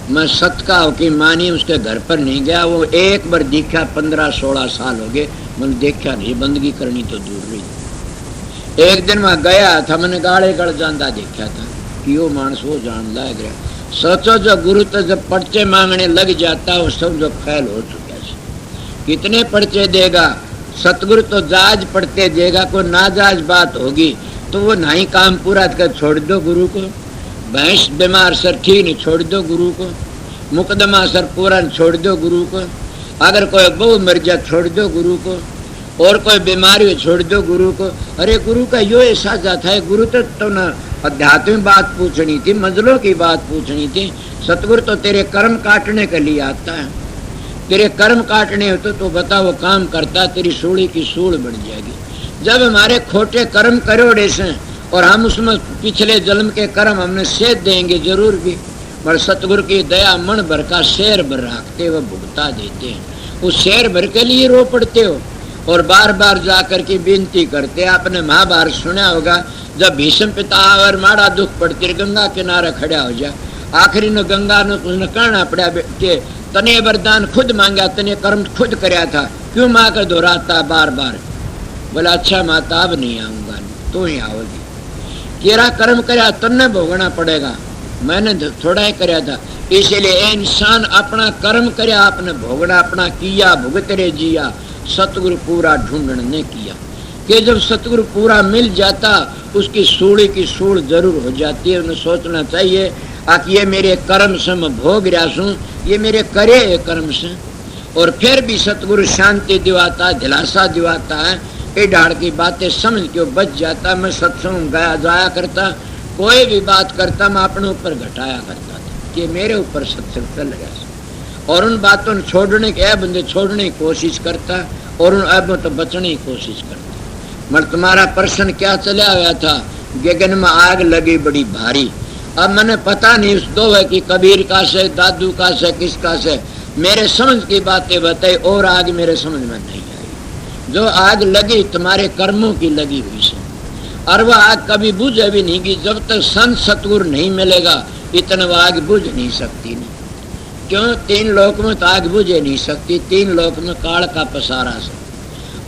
मैं सत का होके मानी उसके घर पर नहीं गया। वो एक बार देखा, 15-16 साल हो गए, मैंने देखा नहीं, बंदगी करनी तो दूर रही। एक दिन मैं गया था, मैंने गाड़े गड़ जाता देखा था कि वो मानस वो जान लग रहा। सोचो जो गुरु तो जब पर्चे मांगने लग जाता है वो सब जो फैल हो चुका है। कितने पर्चे देगा सतगुरु, तो जाज पढ़ते देगा, कोई नाजाज बात होगी तो वो नहीं काम पूरा कर छोड़ दो गुरु को। भैंस बीमार सर ठीक नहीं, छोड़ दो गुरु को। मुकदमा सर पूरा छोड़ दो गुरु को। अगर कोई बहू मर जाए छोड़ दो गुरु को। और कोई बीमारी हो छोड़ दो गुरु को। अरे गुरु का यो ऐसा जाता है, गुरु तो न अध्यात्म बात पूछनी थी, मंजिलों की बात पूछनी थी। सतगुरु तो तेरे कर्म काटने के लिए आता है। तेरे कर्म काटने हो तो बता वो काम करता, तेरी सूली की सूल बढ़ जाएगी। जब हमारे खोटे कर्म करोड़े से और हम उसमें पिछले जन्म के कर्म हमने सेध देंगे जरूर भी, पर सतगुरु की दया मन भर का शेर भर रखते वह भुगता देते हैं। उस शेर भर के लिए रो पड़ते हो और बार बार जाकर के विनती करते। आपने महाभारत सुना होगा, जब भीष्म पितामह माड़ा दुख पड़ती गंगा किनारे खड़ा हो जा, आखिरी ने गंगा ने उसने कहना पड़ा कि तने वरदान खुद मांगा, तने कर्म खुद कराया था, क्यों माँ का दोहराता बार बार। बोला अच्छा माता अब नहीं आऊंगा, तू ही आओगी। केरा कर्म कराया तन्ने भोगना पड़ेगा, मैंने थोड़ा ही कराया था। इसलिए इंसान अपना कर्म कराया, आपने भोगना अपना किया, भुगतरे जिया। सतगुरु पूरा ढूंढने ने किया कि जब सतगुरु पूरा मिल जाता उसकी सूली की सूल जरूर हो जाती है। उन्हें सोचना चाहिए कि ये मेरे कर्म से मैं भोग रहा हूँ, ये मेरे करे कर्म से। और फिर भी सतगुरु शांति दिवाता, दिलासा दिवाता है। ये ढाड़ की बातें समझ के बच जाता। मैं सत्संग गया जाया करता, कोई भी बात करता मैं अपने ऊपर घटाया करता था कि मेरे ऊपर सत्संग चल गया। और उन बातों ने छोड़ने के बंदे छोड़ने की कोशिश करता और उन अब तो बचने की कोशिश करता। मगर तुम्हारा प्रश्न क्या चला हुआ था, गगन में आग लगी बड़ी भारी। अब मैंने पता नहीं उस दो है कि कबीर का से, दादू का से, किसका से, मेरे समझ की बातें बताई और आग मेरे समझ में नहीं आई। जो आग लगी तुम्हारे कर्मों की लगी हुई से, और वह आग कभी बुझे भी नहीं कि जब तक संत सतगुरु नहीं मिलेगा इतना वह आग बुझ नहीं सकती। नहीं क्यों, तीन लोक में तो आग बुझे नहीं सकती। तीन लोक में काल का पसारा से,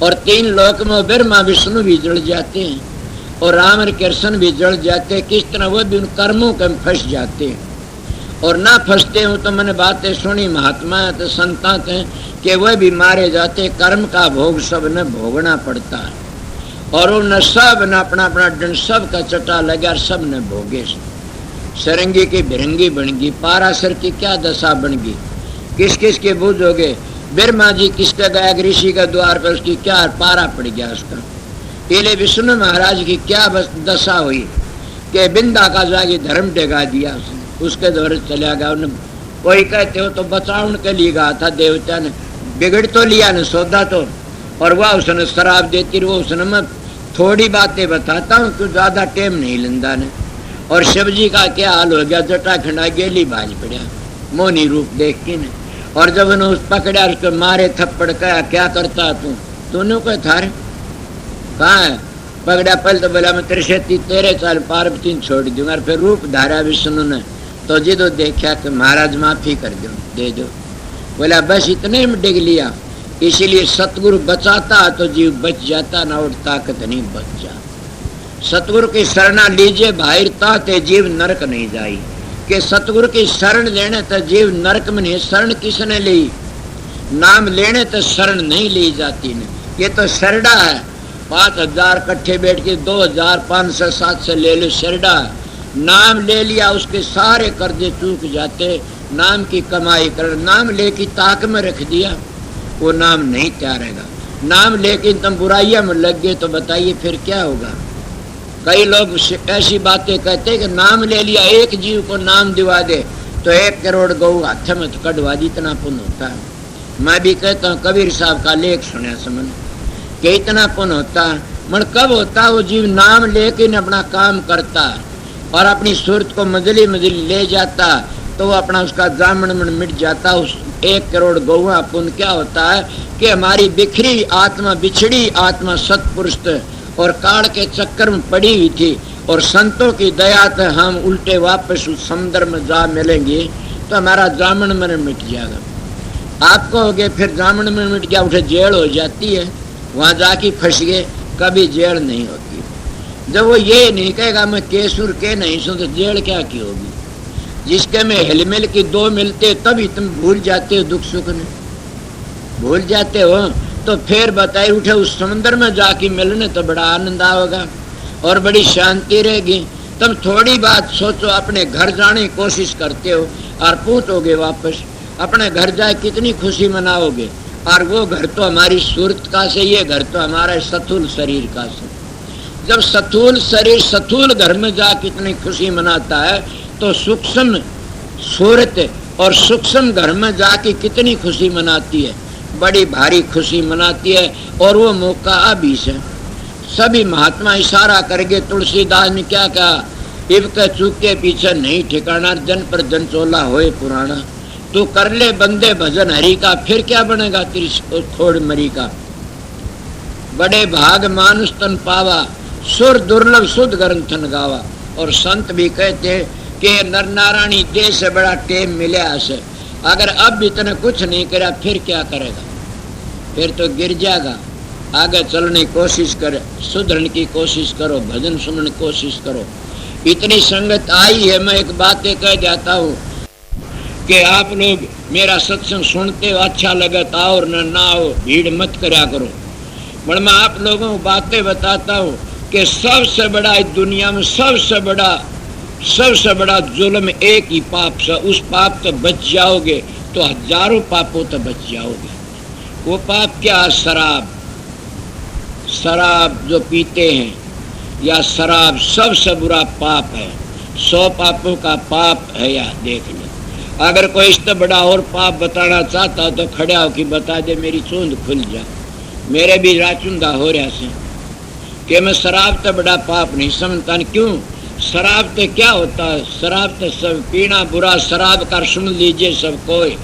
और तीन लोक में ब्रह्मा विष्णु भी जल जाते हैं और राम और कृष्ण भी जल जाते हैं। किस तरह वो भी उन कर्मों के फंस जाते हैं। और ना फंसते हो तो मैंने बातें सुनी महात्मा तो संता थे कि वह भी मारे जाते। कर्म का भोग सब ने भोगना पड़ता है और उन सब ने अपना अपना दंड सब का चटा लगा, सब ने भोगे। सरंगी की भिरंगी बन गई, पारासर की क्या दशा बन गई, किस किस के बुझ हो गए। ब्रह्मा जी किसके गया ऋषि के द्वार पर, उसकी क्या पारा पड़ गया उसका। पहले विष्णु महाराज की क्या दशा हुई कि बिंदा का जाके धर्म टेगा दिया उसके द्वार चला गया। उन्हें कोई कहते हो तो बचाव के लिए गया था, देवता ने बिगड़ तो लिया न सौदा तो, और वह उसने शराब देती रही। उसने मैं थोड़ी बातें बताता हूँ क्यों ज्यादा टेम नहीं लेंदा ने। और शिव जी का क्या हाल हो गया, जटा खंडा गेली भाज पड़ा मोनी रूप देख के ने। और जब उन्हें उस पकड़ा उसको मारे थप्पड़ कहा क्या करता तू, तूने कोई थारे कहाँ है पकड़ा। पहले तो बोला मैं तेरे से 13 साल पार्वती छोड़ दूंगा। फिर रूप धारा विष्णु ने तो जी तो देखा कि महाराज माफी कर दो, दे दो। बोला बस इतने में डिग लिया। इसीलिए सतगुरु बचाता तो जीव बच जाता, ना और ताकत नहीं बच जा। सतगुरु की शरणा लीजिए भाई ताते जीव नरक नहीं जाई। कि सतगुरु की शरण लेने तो जीव नरक में नहीं। शरण किसने ली, नाम लेने तो शरण नहीं ली जाती ने। ये तो शरडा है, 5000 इकट्ठे बैठ के 2500 700 ले लो शरडा। नाम ले लिया उसके सारे कर्जे चूक जाते। नाम की कमाई कर, नाम लेके ताक में रख दिया, वो नाम नहीं त्यारेगा। नाम लेके तुम बुराइयां में लग गए तो बताइए फिर क्या होगा। कई लोग ऐसी बातें कहते हैं कि नाम ले लिया, एक जीव को नाम दिवा दे तो 1 करोड़ गऊ हाथ में तो कटवा दी, इतना पुण्य होता है। मैं भी कहता हूँ कबीर साहब का लेख सुना समझ कि इतना पुण्य होता है। मन कब होता है, वो जीव नाम लेके अपना काम करता है और अपनी सूरत को मजली मजली ले जाता तो वो अपना उसका जामन मन मिट जाता। उस 1 करोड़ गौआ पुण्य क्या होता है कि हमारी बिखरी आत्मा, बिछड़ी आत्मा सतपुरुष और काल के चक्कर में पड़ी हुई थी और संतों की दया से हम उल्टे वापस उस समुद्र में जा मिलेंगे तो हमारा जामन मन मिट जाएगा। आपको हो गए फिर जामन मन मिट गया, उठे जेल हो जाती है, वहां जाके फंस गए, कभी जेल नहीं होती। जब वो ये नहीं कहेगा मैं केसुर के नहीं सुन तो जेल क्या की होगी। जिसके में हिलमिल की 2 मिलते तभी तुम भूल जाते हो, दुख सुख ने भूल जाते हो। तो फिर बताइए उठे उस समुद्र में जाके मिलने तो बड़ा आनंद आओगा। और बड़ी शांति रहेगी। तुम थोड़ी बात सोचो, अपने घर जाने की कोशिश करते हो और पूछोगे वापस अपने घर जाए कितनी खुशी मनाओगे, और वो घर तो हमारी सूरत का से, ये घर तो हमारा स्थूल शरीर का से। जब स्थूल शरीर स्थूल घर में जा कितनी खुशी मनाता है, तो सूक्ष्म सूरत और सूक्ष्म घर में जाके कितनी खुशी मनाती है, बड़ी भारी खुशी मनाती है। और वो मौका अभी से सभी महात्मा इशारा करके, तुलसीदास ने क्या कहा, इब के चूक के पीछे नहीं ठिकाना, जन पर जन चोला होए पुराना। तू कर ले बंदे भजन हरि का, फिर क्या बनेगा तेरी खोड़ मरी का। बड़े भाग मानुष तन पावा, सुर दुर्लभ शुद्ध ग्रंथन गावा। और संत भी कहते हैं कि नर नारायणी देह से बड़ा टेम मिला से, अगर अब भी तने कुछ नहीं करा फिर क्या करेगा, फिर तो गिर जाएगा। आगे चलने की कोशिश करे, सुधरने की कोशिश करो, भजन सुनने की कोशिश करो। इतनी संगत आई है, मैं एक बातें कह जाता हूँ कि आप लोग मेरा सत्संग सुनते हो, अच्छा लगे तो आओ, ना आओ, भीड़ मत करया करो। पर मैं आप लोगों को बातें बताता हूँ कि सबसे बड़ा इस दुनिया में सबसे बड़ा जुल्म एक ही पाप से, उस पाप से बच जाओगे तो हजारों पापों से बच जाओगे। वो पाप क्या? शराब जो पीते हैं, या शराब सबसे बुरा पाप है। 100 पापों का पाप है, या देख लो। अगर कोई इससे बड़ा और पाप बताना चाहता तो खड़ा हो कि बता दे, मेरी चूंद खुल जा। मेरे भी राचुंदा हो रहा से कि मैं शराब तो बड़ा पाप नहीं समझता। क्यों? शराब तो क्या होता है? शराब तो सब पीना बुरा, शराब कर सुन लीजिए सब कोई,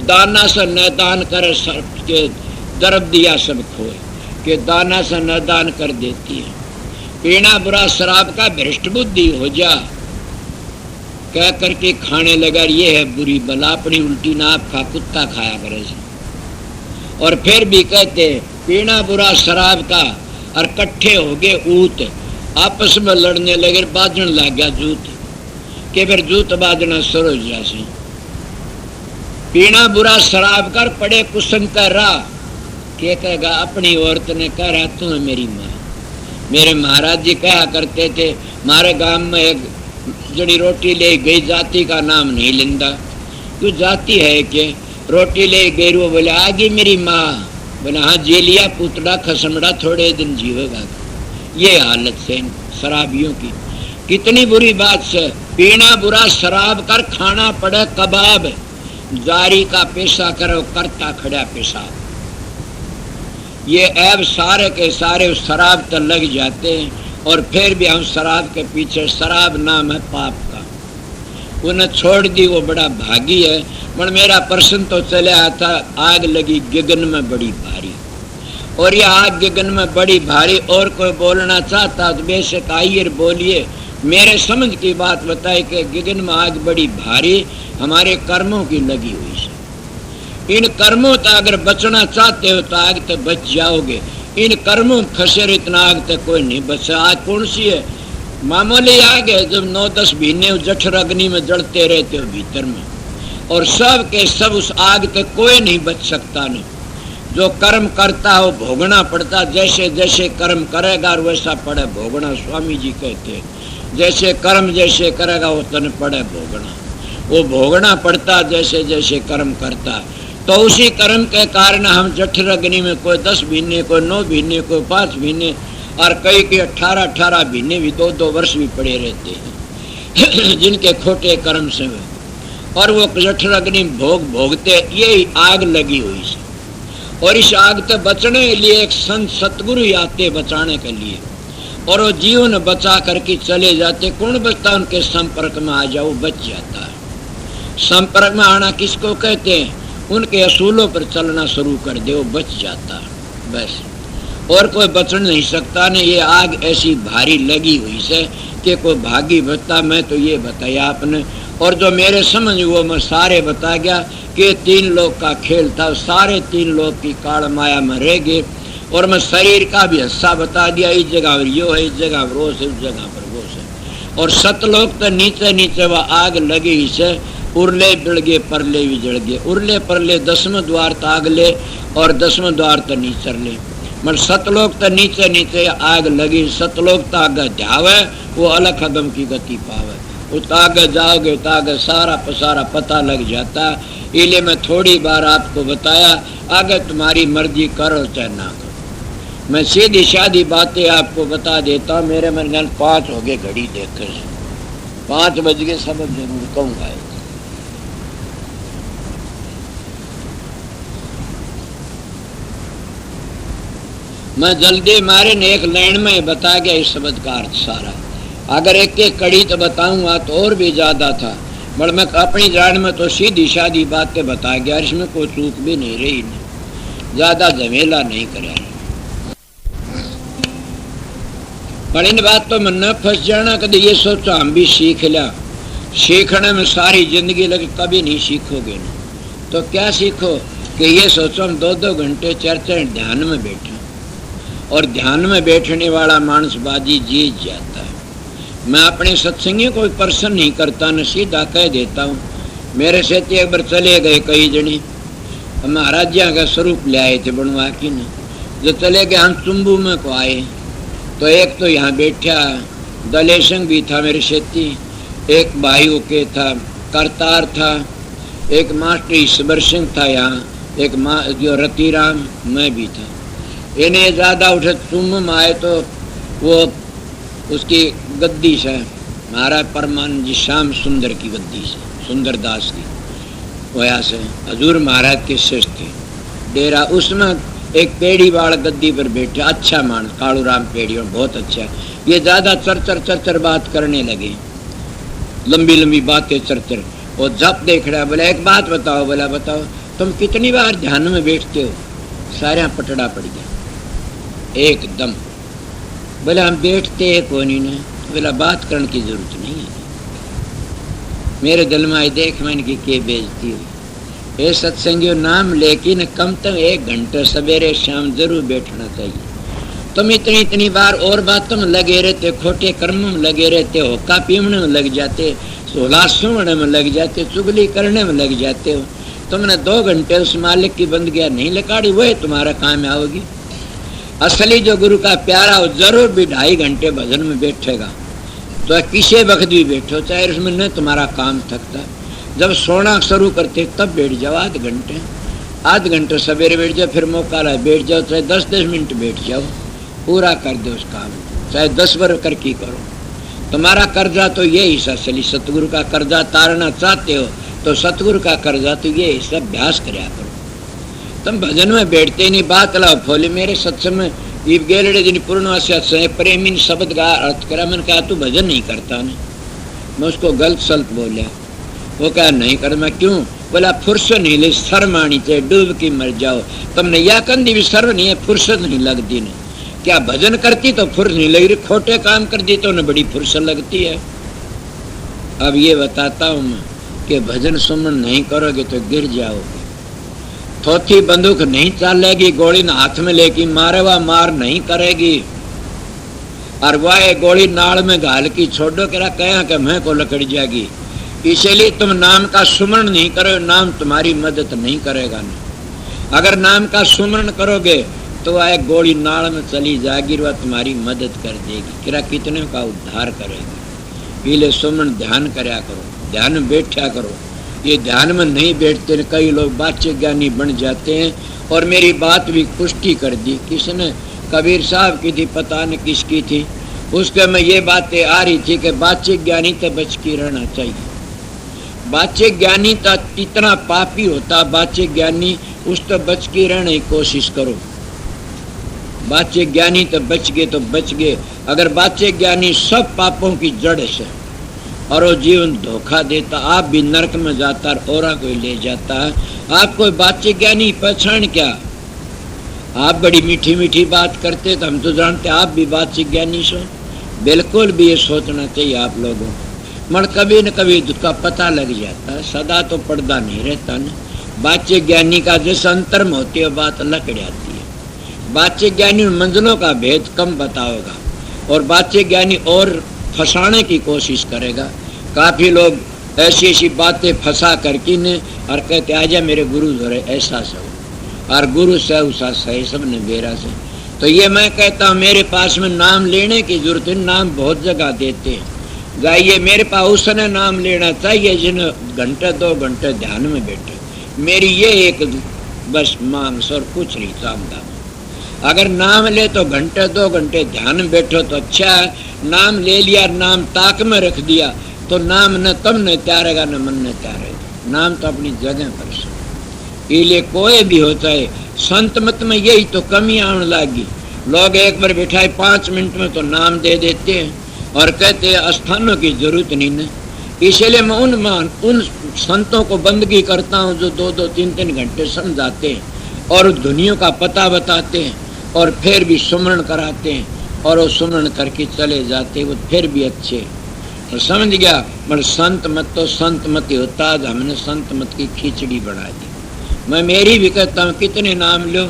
दाना से न दान करे के दर्द दिया सब खोए, कि दाना से न दान कर देती है। पीना बुरा शराब का, भ्रष्ट बुद्धि हो जा कह करके खाने लगा, ये है बुरी बला, अपनी उल्टी नाप खा, कुत्ता खाया करे। और फिर भी कहते पीना बुरा शराब का, और कट्ठे हो गए ऊत, आपस में लड़ने लगे, बाजन लग गया जूत, के फिर जूत बाजना सरोज जैसे। पीना बुरा शराब कर, पड़े कुसंग कर रहा, के कहेगा अपनी औरत ने कह रहा तू है मेरी माँ। मेरे महाराज जी कहा करते थे, हमारे गांव में एक जड़ी रोटी ले गई, जाति का नाम नहीं लेंदा, तू जाति है के रोटी ले गई, वो बोले आ गई मेरी माँ। बोले हाँ जी लिया, पुतला खसमड़ा थोड़े दिन जीवेगा। ये हालत से शराबियों की, कितनी बुरी बात से। पीना बुरा शराब कर, खाना पड़े कबाब, जारी का पेशा करो, करता खड़ा पेशाब। ये ऐब सारे के सारे शराब तो लग जाते हैं, और फिर भी हम शराब के पीछे, शराब नाम है पाप का, उन्हें छोड़ दी वो बड़ा भागी है। पर मेरा प्रश्न तो चले आता, आग लगी गगन में बड़ी भारी, और ये आग गगन में बड़ी भारी, और कोई बोलना चाहता तो बेशक आइए बोलिए। मेरे समझ की बात बताए कि गगन में आग बड़ी भारी हमारे कर्मों की लगी हुई है। इन कर्मों तक अगर बचना चाहते हो तो आग तक बच जाओगे, इन कर्मों फंसे इतना आग तक कोई नहीं बचा। आग कौन सी है? मामूली आग है, जब 9-10 महीने जठर अग्नि में जलते रहते हो भीतर में, और सब के सब उस आग तक कोई नहीं बच सकता। नहीं, जो कर्म करता हो भोगना पड़ता, जैसे जैसे कर्म करेगा वैसा पड़े भोगना। स्वामी जी कहते हैं जैसे कर्म जैसे करेगा वो तन पड़े भोगना, वो भोगना पड़ता जैसे जैसे कर्म करता। तो उसी कर्म के कारण हम जठर अग्नि में कोई 10 महीने, कोई 9 महीने, कोई 5 महीने, और कई के 18-18 महीने भी 2-2 वर्ष भी पड़े रहते हैं जिनके खोटे कर्म से। और वो जठर अग्नि भोगते, ये आग लगी हुई है। और इस आग से बचने के लिए एक संत सतगुरु आते बचाने के लिए, और वो जीवन बचा करके चले जाते। कौन बचता? उनके संपर्क में आ जाओ बच जाता है। संपर्क में आना किसको कहते हैं? उनके असूलों पर चलना शुरू कर दे, वो बच जाता है बस, और कोई बच नहीं सकता। ने ये आग ऐसी भारी लगी हुई से कि कोई भागी बचता। मैं तो ये बताया आपने, और जो मेरे समझ वो मैं सारे बता गया कि 3 लोग का खेल था, सारे 3 लोग की काल माया में रह गए। और मैं शरीर का भी हिस्सा बता दिया, इस जगह पर यो है, इस जगह पर वो है, उस जगह पर वो है। और सतलोक तो नीचे नीचे वह आग लगी से, उरले बिड़ गए, परले भी जड़ गए। उरले परले 10वें द्वार ताग ले, और 10वें द्वार तो नीचर ले। मगर सतलोक तो नीचे नीचे आग लगी, सतलोक तो आगे जावे वो अलग कदम की गति पावे। उस आगे जाओगे तो आगे सारा पसारा पता लग जाता। इसलिए मैं थोड़ी बार आपको बताया, आगे तुम्हारी मर्जी करो चाहे ना करो। मैं सीधी सादी बातें आपको बता देता हूँ। मेरे मन में 5 हो गए, घड़ी देखकर 5 बज गए, सबक जरूर कहूँगा। मैं जल्दी मारे ने एक लाइन में बता गया इस शब्द का अर्थ सारा। अगर एक एक कड़ी तो बताऊंगा तो और भी ज्यादा था, मगर मैं अपनी जान में तो सीधी सादी बातें बता गया। इसमें कोई चूक भी नहीं रही, ज्यादा झमेला नहीं कराया। पर इन बातों में न फंस जाना। कभी ये सोचो हम भी सीख लिया, सीखने में सारी जिंदगी लगे, कभी नहीं सीखोगे ना। तो क्या सीखो कि ये सोचो हम 2-2 घंटे 4-4 ध्यान में बैठे, और ध्यान में बैठने वाला मानस बाजी जीत जाता है। मैं अपने सत्संगियों को प्रश्न नहीं करता, न सीधा कह देता हूँ। मेरे से एक बार चले गए कई जने, महाराज जी का स्वरूप ले आए थे बनवा की न, जो चले गए हम चुम्बू में को आए। तो एक तो यहाँ बैठा दलेशंग भी था मेरे सेती, एक भाई ओके था, करतार था, एक मास्टर ईश्वर सिंह था यहाँ, एक जो रतिराम, मैं भी था। इन्हें ज़्यादा उठे चुम्ब में आए तो वो उसकी गद्दी से महाराज परमानंद जी श्याम सुंदर की गद्दी से, सुंदर दास की वया से हजूर महाराज के शिष्य थे डेरा। उसमें एक पेड़ी वाला गद्दी पर बैठे, अच्छा मानस कालू राम पेड़ी, और बहुत अच्छा। ये ज्यादा चर बात करने लगे, लंबी लंबी बातें चर। और जब देख रहा बोला एक बात बताओ, बोला बताओ तुम कितनी बार ध्यान में बैठते हो? सारे पटड़ा पड़ गया एकदम। बोला हम बैठते हैं कोनी ने। बोला बात करने की जरूरत नहीं है। मेरे दिल में आई देख मैंने की के बेइज्जती हुई। ये सत्संगियों नाम लेकिन कम से 1 घंटे सवेरे शाम जरूर बैठना चाहिए। तुम इतनी बार और बातों में लगे रहते, खोटे कर्मों में लगे रहते, होका पीवने में लग जाते, सोला सुनने में लग जाते, चुगली करने में लग जाते हो। तुमने 2 घंटे उस मालिक की बंदगी नहीं लगाड़ी, वही तुम्हारा काम आओगी। असली जो गुरु का प्यारा हो जरूर भी 2.5 घंटे भजन में बैठेगा। तो किसी वक्त भी बैठो, चाहे उसमें न तुम्हारा काम थकता। जब सोना शुरू करते तब बैठ जाओ, आध घंटे सवेरे बैठ जाओ, फिर मौका ला बैठ जाओ, चाहे 10-10 मिनट बैठ जाओ, पूरा कर दो उस काम, चाहे 10 बार करके करो। तुम्हारा कर्जा तो ये हिस्सा असली सतगुरु का कर्जा तारना चाहते हो तो सतगुरु का कर्जा तो ये हिस्सा अभ्यास कराया करो। तुम भजन में बैठते नहीं, बात लाओ फोली। मेरे सत्संग में ईब गेलड़े दिन पूर्णवासी प्रेमी शब्द का अर्थ करा। मैंने कहा तू भजन नहीं करता ने। मैं उसको गलत सल्त बोलिया। वो कहा नहीं कर। मैं क्यों? बोला फुर्सत नहीं ले, शर्म आनी चाहिए, डूब के मर जाओ। तुमने या कंदी भी शर्म नहीं है, फुर्सत नहीं लगती ने। क्या भजन करती तो फुर्सत नहीं लग रही, खोटे काम कर दी तो उन्हें बड़ी फुर्सत लगती है। अब ये बताता हूँ मैं कि भजन सुमन नहीं करोगे तो गिर जाओगे। थोथी बंदूक नहीं चलेगी, गोली न हाथ में लेके मारेवा मार नहीं करेगी। और वह गोली नाड़ में घाल की छोड़ो करा कहा कि मैं को लकड़ जाएगी। इसलिए तुम नाम का सुमरण नहीं करो, नाम तुम्हारी मदद नहीं करेगा। नहीं अगर नाम का सुमरण करोगे तो वह गोली नाड़ में चली जाएगी, वह तुम्हारी मदद कर देगी। किरा कितने का उद्धार करेगी। पीले सुमरण ध्यान करया करो, ध्यान में बैठा करो। ये ध्यान में नहीं बैठते, कई लोग बाच्य ज्ञानी बन जाते हैं। और मेरी बात भी पुष्टि कर दी किसने? कबीर साहब की थी, पता न किसकी थी। उसके में ये बातें आ रही थी कि बाच्य ज्ञानी तो बच के रहना चाहिए। बाच्य ज्ञानी तो इतना पापी होता, बाच्य ज्ञानी उस तो बच के रहने की कोशिश करो। बाच्य ज्ञानी तो बच गए। अगर बाच्य ज्ञानी सब पापों की जड़ से और वो जीवन धोखा देता, आप भी नरक में जाता और औरा कोई ले जाता है। आप कोई बाच्य ज्ञानी पहचान क्या? आप बड़ी मीठी मीठी बात करते तो हम तो जानते आप भी बाच्य ज्ञानी सो। बिल्कुल भी ये सोचना चाहिए आप लोगों को। मगर कभी न कभी उसका पता लग जाता है, सदा तो पर्दा नहीं रहता ना। बाच्य ज्ञानी का जैसे अंतर में होती है बात अलग जाती है। बाच्य ज्ञानी मंजिलों का भेद कम बताओगा और बाच्य ज्ञानी और फंसाने की कोशिश करेगा। काफी लोग ऐसी बातें फंसा करके ने और कहते आजा मेरे गुरु धरे ऐसा सब, और गुरु से उसा सही सब ने बेरा से। तो ये मैं कहता हूँ मेरे पास में नाम लेने की जरूरत है, नाम बहुत जगह देते हैं। जाइए मेरे पास उसने नाम लेना चाहिए जिन घंटे 2 घंटे ध्यान में बैठे। मेरी ये एक बस मांग और कुछ नहीं चाहता। अगर नाम ले तो घंटे 2 घंटे ध्यान में बैठो तो अच्छा है। नाम ले लिया, नाम ताक में रख दिया तो नाम न तब न त्यारेगा न मन न त्यारेगा। नाम तो अपनी जगह पर से इसलिए कोई भी होता है। संत मत में यही तो कमी आने लगी। लोग एक बार बैठाए 5 मिनट में तो नाम दे देते हैं और कहते हैं स्थानों की जरूरत नहीं है। इसलिए मैं उन संतों को बंदगी करता हूँ जो 2-2, 3-3 घंटे समझाते हैं और धुनियों का पता बताते हैं और फिर भी सुमरण कराते हैं और वो सुमरण करके चले जाते वो फिर भी अच्छे। तो समझ गया। पर संत मत तो संत मत ही होता। हमने संत मत की खिचड़ी बना दी। मैं मेरी भी कहता हूँ कितने नाम लो,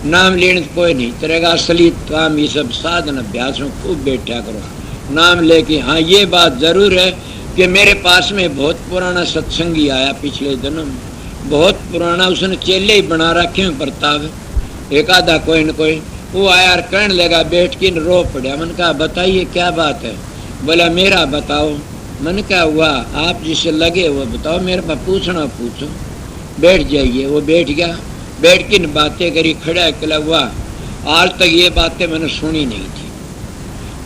नाम लेने से कोई नहीं करेगा। असली काम ये सब साधन अभ्यास में खूब बैठा करो नाम लेके। हाँ ये बात जरूर है कि मेरे पास में बहुत पुराना सत्संगी आया पिछले जन्म, बहुत पुराना, उसने चेले ही बना रखे हैं प्रताप। एक आधा कोई न कोई वो आया और कहने लगा बैठ के रो पड़ा। मैंने कहा बताइए क्या बात है। बोला मेरा बताओ। मैंने कहा हुआ आप जिससे लगे वो बताओ, मेरे पास पूछना पूछो, बैठ जाइए। वो बैठ गया, बैठ के बातें करी, खड़ा कहला हुआ आज तक ये बातें मैंने सुनी नहीं थी,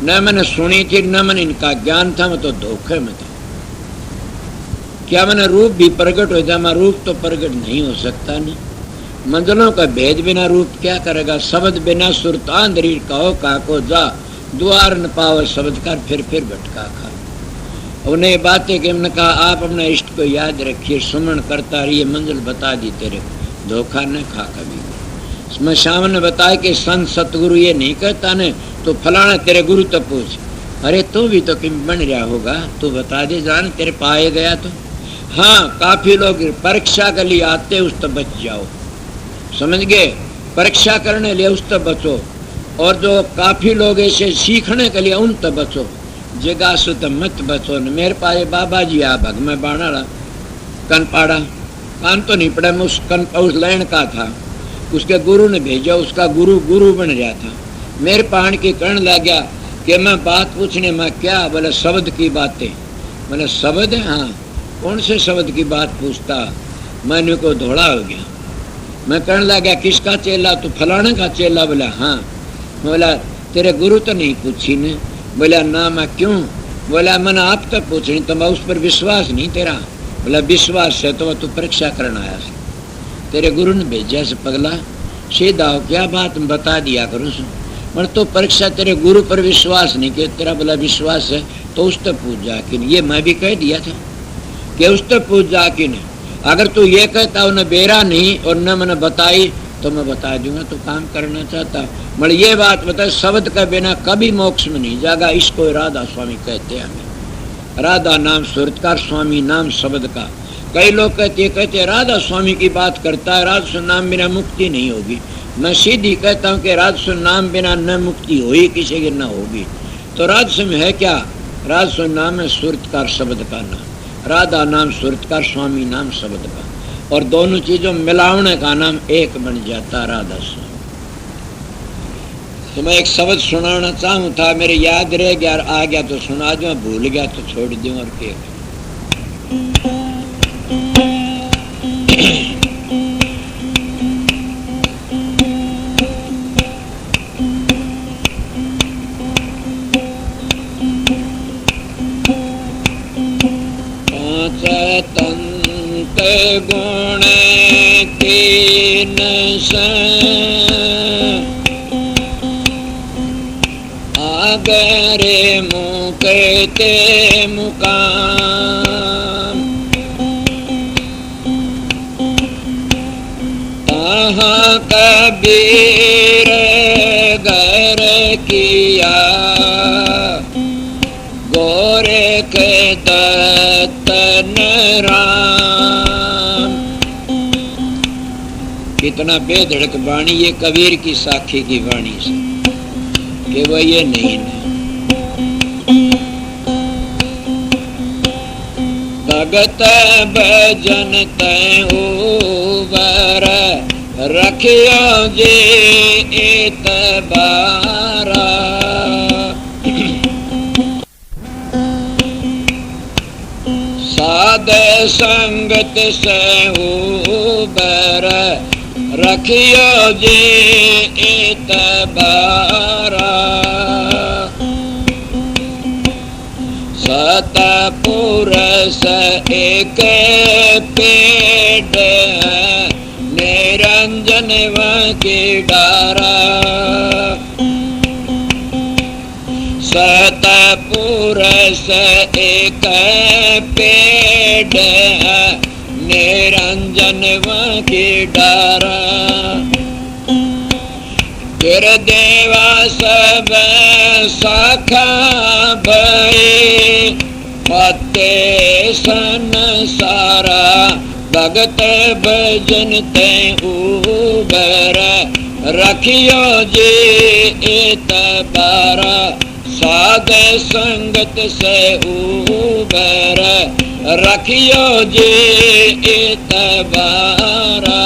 न मैंने सुनी थी न मैंने इनका ज्ञान था। मैं तो धोखे में था। क्या मैंने रूप भी प्रकट हो जाए, मैं रूप तो प्रकट नहीं हो सकता नहीं। मंजिलों का भेद बिना रूप क्या करेगा। शब्द बिना सुरतांदरी कहो काको जा, द्वार न पाओ शब्द कर फिर भटका खा। उन्हें बातें कि हमने कहा आप अपना इष्ट को याद रखिए, सुमरण करता रहिए, मंजिल बता दी तेरे, धोखा न खा कभी। मैं शाम ने बताया कि संत सतगुरु ये नहीं कहता ने तो फलाना तेरे गुरु तो पूछ। अरे तू भी तो किम बन रहा होगा, तू बता दे जान तेरे पाए गया तो। हाँ काफी लोग परीक्षा के लिए आते उस तक बच जाओ, समझ गए। परीक्षा करने लिए उस तक बचो और जो काफी लोग ऐसे सीखने के लिए उन तक बचो। जगह सुत मत बचो न। मेरे पास बाबा जी आ भग में बाणा कन पाड़ा, कान तो नहीं पड़ा, मैं उस लैंड का था। उसके गुरु ने भेजा, उसका गुरु बन गया था। मेरे पान की कहने लग गया कि मैं बात पूछने में क्या। बोले शब्द की बातें। बोले शब्द है? हाँ कौन से शब्द की बात पूछता। मैंने को धोड़ा हो गया। मैं कहने लग गया किसका चेला? तो फलाने का चेला। बोला हाँ। बोला तेरे गुरु तो नहीं पूछी ने? बोला ना। मैं क्यों? बोला मैंने आप तक पूछनी, तो मैं उस पर विश्वास नहीं तेरा। बोला विश्वास है तो तू परीक्षा करना आया से, तेरे गुरु ने भेजा से पगला, सीधा हो क्या बात बता दिया करूँ। मैं तो परीक्षा तेरे गुरु पर विश्वास नहीं किया तेरा। बोला विश्वास है तो उस तक पूछ जा कि ये मैं भी कह दिया था कि उस तक पूछ जा कि नहीं। अगर तू ये कहता हो न बेरा नहीं और न मैंने बताई तो मैं बता दूंगा तो काम करना चाहता। मगर ये बात बता शब्द का बिना कभी मोक्ष में नहीं जाएगा। इसको राधा स्वामी कहते हैं हमें। राधा नाम सुरतकार, स्वामी नाम शब्द का। कई लोग कहते राधा स्वामी की बात करता है, राधा नाम बिना मुक्ति नहीं होगी। मैं सीधी कहता हूँ कि राधा नाम बिना न मुक्ति होगी किसी की न होगी। तो राधा में है क्या? राधा नाम है सुरतकार शब्द का नाम, राधा नाम सुरतकार, स्वामी नाम शब्द का। और दोनों चीजों मिलावने का नाम एक बन जाता राधा स्वामी। तो मैं एक शब्द सुनाना चाहूँ था, मेरे याद रह गया, आ गया तो सुना दूँ, भूल गया तो छोड़ दूँ। और क्या तंत गुण तीन आगरे मुकते मुकाम तहाँ कबीर घर किया गोरे के दत्तन राम। कितना बेधड़क वाणी ये कबीर की साखी की वाणी से कि वो ये नहीं है। भगत भजन तय उबर रखियो जे एतबारा। साध संगत से उबर रखियो जे एतबारा। सतपुरुष एक पेड़ निरंजन के डारा। सतपुरुष एक पेड़ निरंजन के डारा। गिरदेवा सब शाखा भये पत्ते सन सारा। भगत भजन ते उबर रखियो जे एतबारा। साध संगत से उबर रखियो जे एतबारा।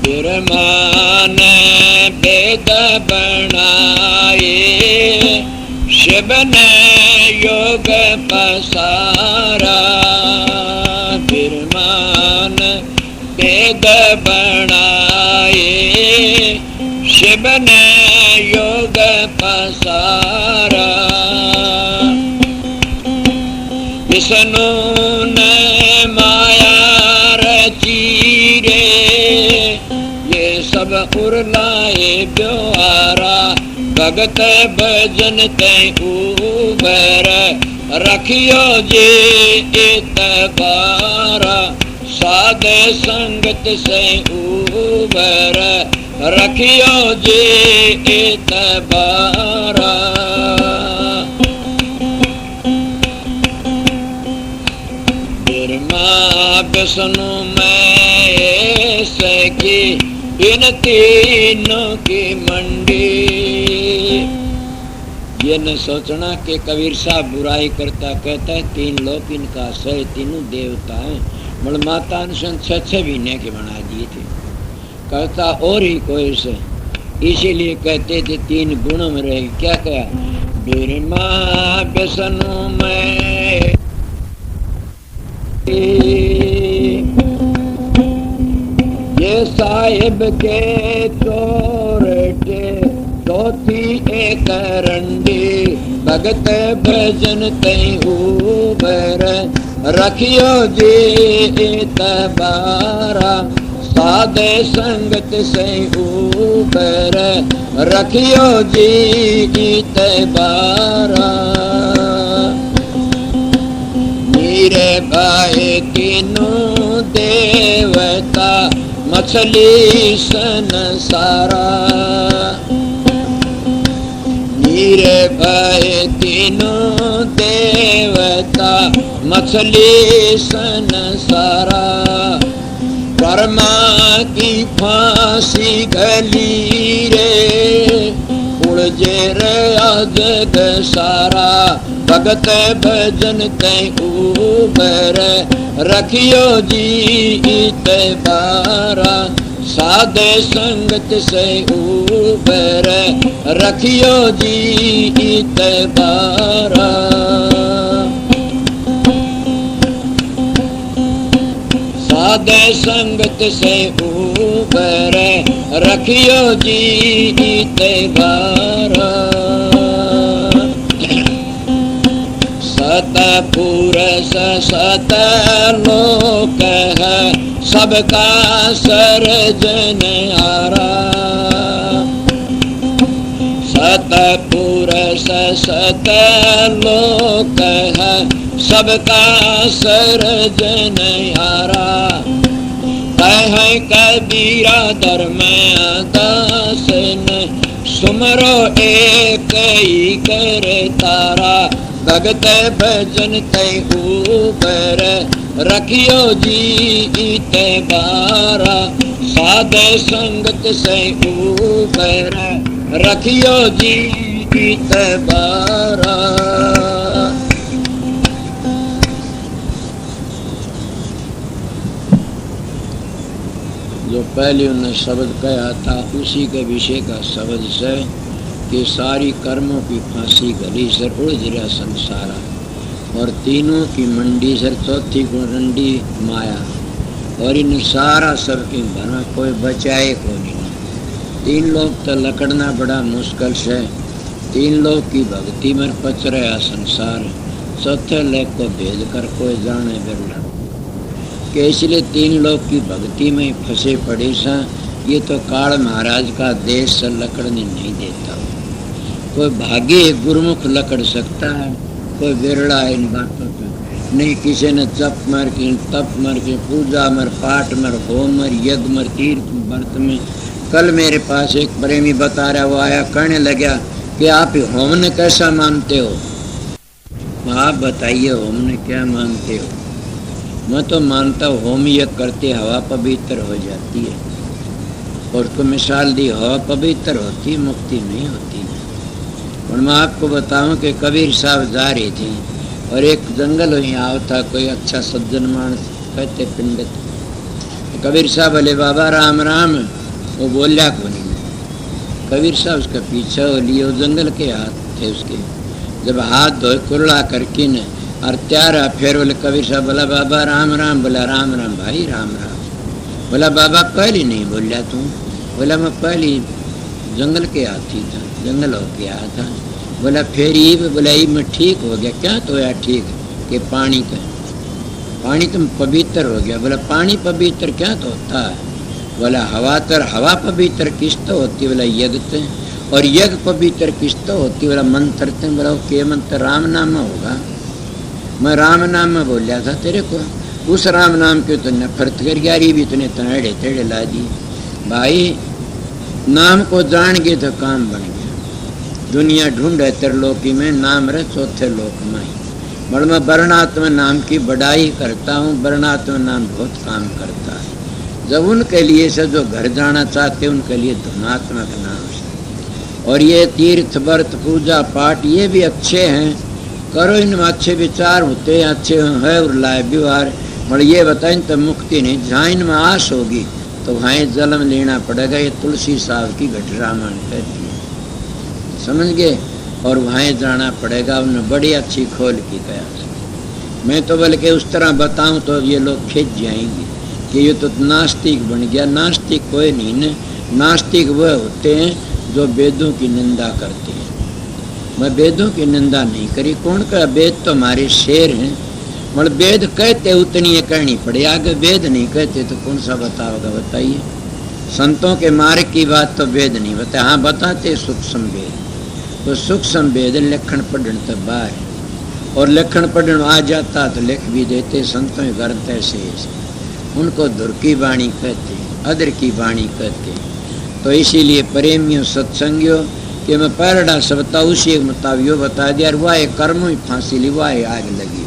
बिरमान वेद बनाए शिव ने योग पसारा। बिरमान वेद बनाए शिव ने योग पसारा। विष्णु ने माया रची रे ये सब उरलाए ब्योहारा। भगत भजन ते उबर रखियो जे एतबारा। साध संगत से उबर रखियो जे एतबारा। बिरमा विष्णु में सकी इन तीनों की मंडी। ये न सोचना कि कबीर साहब बुराई करता कहता है तीन लोग इनका आश्रय तीनों देवता हैं। मल माता ने 6 महीने के बना दिए थे। कहता और ही कोई से इसीलिए कहते थे 3 गुणों में रहे। क्या कहा? बिरमा विष्णु में ये साहिब के चोरटे चौथी एक रंडी। भगत भजन तई उबर रखियो जे एतबारा। साध संगत से उबर रखियो जे एतबारा। मेरे भाई तीनों देवता मछली सन सारा। मेरे भाई तीनों देवता मछली सन सारा। परमा की फांसी गली रे उड़जे रे जग सारा। भगत भजन ते उबर रखियो जी एतबारा। साध संगत से उबर रखियो जी एतबारा। साध संगत से उबर रखियो जी एतबारा। सतपुरुष सतलोक है सबका सर्जनहारा। सतपुरुष सतलोक है सबका सर्जनहारा। कह कबीरा धर्म दास ने सुमरो एक ही कर तारा। भगत भजन ते उबर रखियो जी एतबारा। साध संगत से उबर रखियो जी एतबारा। जो पहले उन्हें शब्द कहा था उसी के विषय का शब्द से कि सारी कर्मों की फांसी गली सर उड़ गिरा संसारा, और तीनों की मंडी सर चौथी गुणरंडी माया, और इन सारा सबकी भरा कोई बचाए को नहीं। तीन लोग तो लकड़ना बड़ा मुश्किल से, तीन लोग की भक्ति में पच रहा संसार, चौथे लेख को भेद कर कोई जाने बिरला के, इसलिए तीन लोग की भक्ति में फंसे पड़े सा। ये तो काल महाराज का देश से लकड़ने नहीं देता। कोई भाग्य गुरुमुख लकड़ सकता है, कोई बिरला है इन बातों पर नहीं। किसी ने जप मर के तप मर के पूजा मर पाठ मर होम मर यज्ञ मर तीर्थ व्रत में। कल मेरे पास एक प्रेमी बता रहा, वो आया कहने लगा कि आप होम ने कैसा मानते हो। आप बताइए होम ने क्या मानते हो। मैं तो मानता हूँ होम यज्ञ करते हवा पवित्र हो जाती है, और उसको मिसाल दी हवा पवित्र होती है, मुक्ति नहीं होती। और मैं आपको बताऊं कि कबीर साहब जा रहे थे और एक जंगल वहीं आओ था, कोई अच्छा सज्जन मानस कहते पंडित। कबीर साहब बोले बाबा राम राम, वो बोलिया को नहीं। कबीर साहब उसका पीछा हो लिए, वो जंगल के हाथ थे उसके। जब हाथ धोए कुरला करके न और त्यारा, फिर बोले कबीर साहब बोला बाबा राम राम, बोला राम राम भाई राम राम। बोला बाबा पहले नहीं बोलिया तू। बोला मैं पहले जंगल के हाथी था, जंगल होके आया था। बोला फिर ये बोला ये मैं ठीक हो गया। क्या तो यार ठीक कि पानी का, पानी तुम पवित्र हो गया। बोला पानी पवित्र क्या तो होता है। बोला हवा पवित्र किस तो होती। बोला यज्ञ, और यज्ञ पवित्र किस तो होती। बोला मंत्र। बोला के मंत्र राम नाम होगा। मैं राम नाम में बोलिया था तेरे को, उस राम नाम के तो नफरत कर गया, भी तूने तनेड़े तेड़े ला दिए। भाई नाम को जान गए तो काम बन गया। दुनिया ढूंढे त्रिलोकी में, नाम रहे चौथे लोक में। बड़ मैं वर्णात्मा नाम की बढ़ाई करता हूँ। वर्णात्मा नाम बहुत काम करता है। जब उनके लिए से जो घर जाना चाहते उनके लिए धुनात्मक नाम से। और ये तीर्थ व्रत पूजा पाठ ये भी अच्छे हैं, करो इनमें अच्छे विचार होते हैं, अच्छे है और लाए व्यवहार। और ये बताएं तो मुक्ति नहीं, जहाँ इनमें आस होगी तो वहाँ जन्म लेना पड़ेगा। ये तुलसी साहब की घट रामायण कहती है, समझ गए। और वहाँ जाना पड़ेगा। उन्होंने बड़ी अच्छी खोल की कहा। मैं तो बल्कि उस तरह बताऊं तो ये लोग खिंच जाएंगे कि ये तो नास्तिक बन गया। नास्तिक कोई नहीं न, नास्तिक वह होते हैं जो वेदों की निंदा करते हैं। मैं वेदों की निंदा नहीं करी। कौन का वेद तो हमारे शेर हैं, मतलब वेद कहते उतनी कहनी पड़े, आगे वेद नहीं कहते तो कौन सा बताओगा बताइए। संतों के मार्ग की बात तो वेद नहीं बताए। हाँ बताते सूक्ष्म वेद, तो सूक्ष्म वेद लिखण पढ़न तक बाहर, और लिखण पढ़न आ जाता तो लिख भी देते। संतों के घर तैसे उनको धुर की वाणी कहते, अदर की वाणी कहते। तो इसीलिए प्रेमियों सत्संगियों कि मैं पैरडा से बताऊँ उसी मुताबिक बता दिया। और वह कर्मों ही फांसी ली, वह आग लगी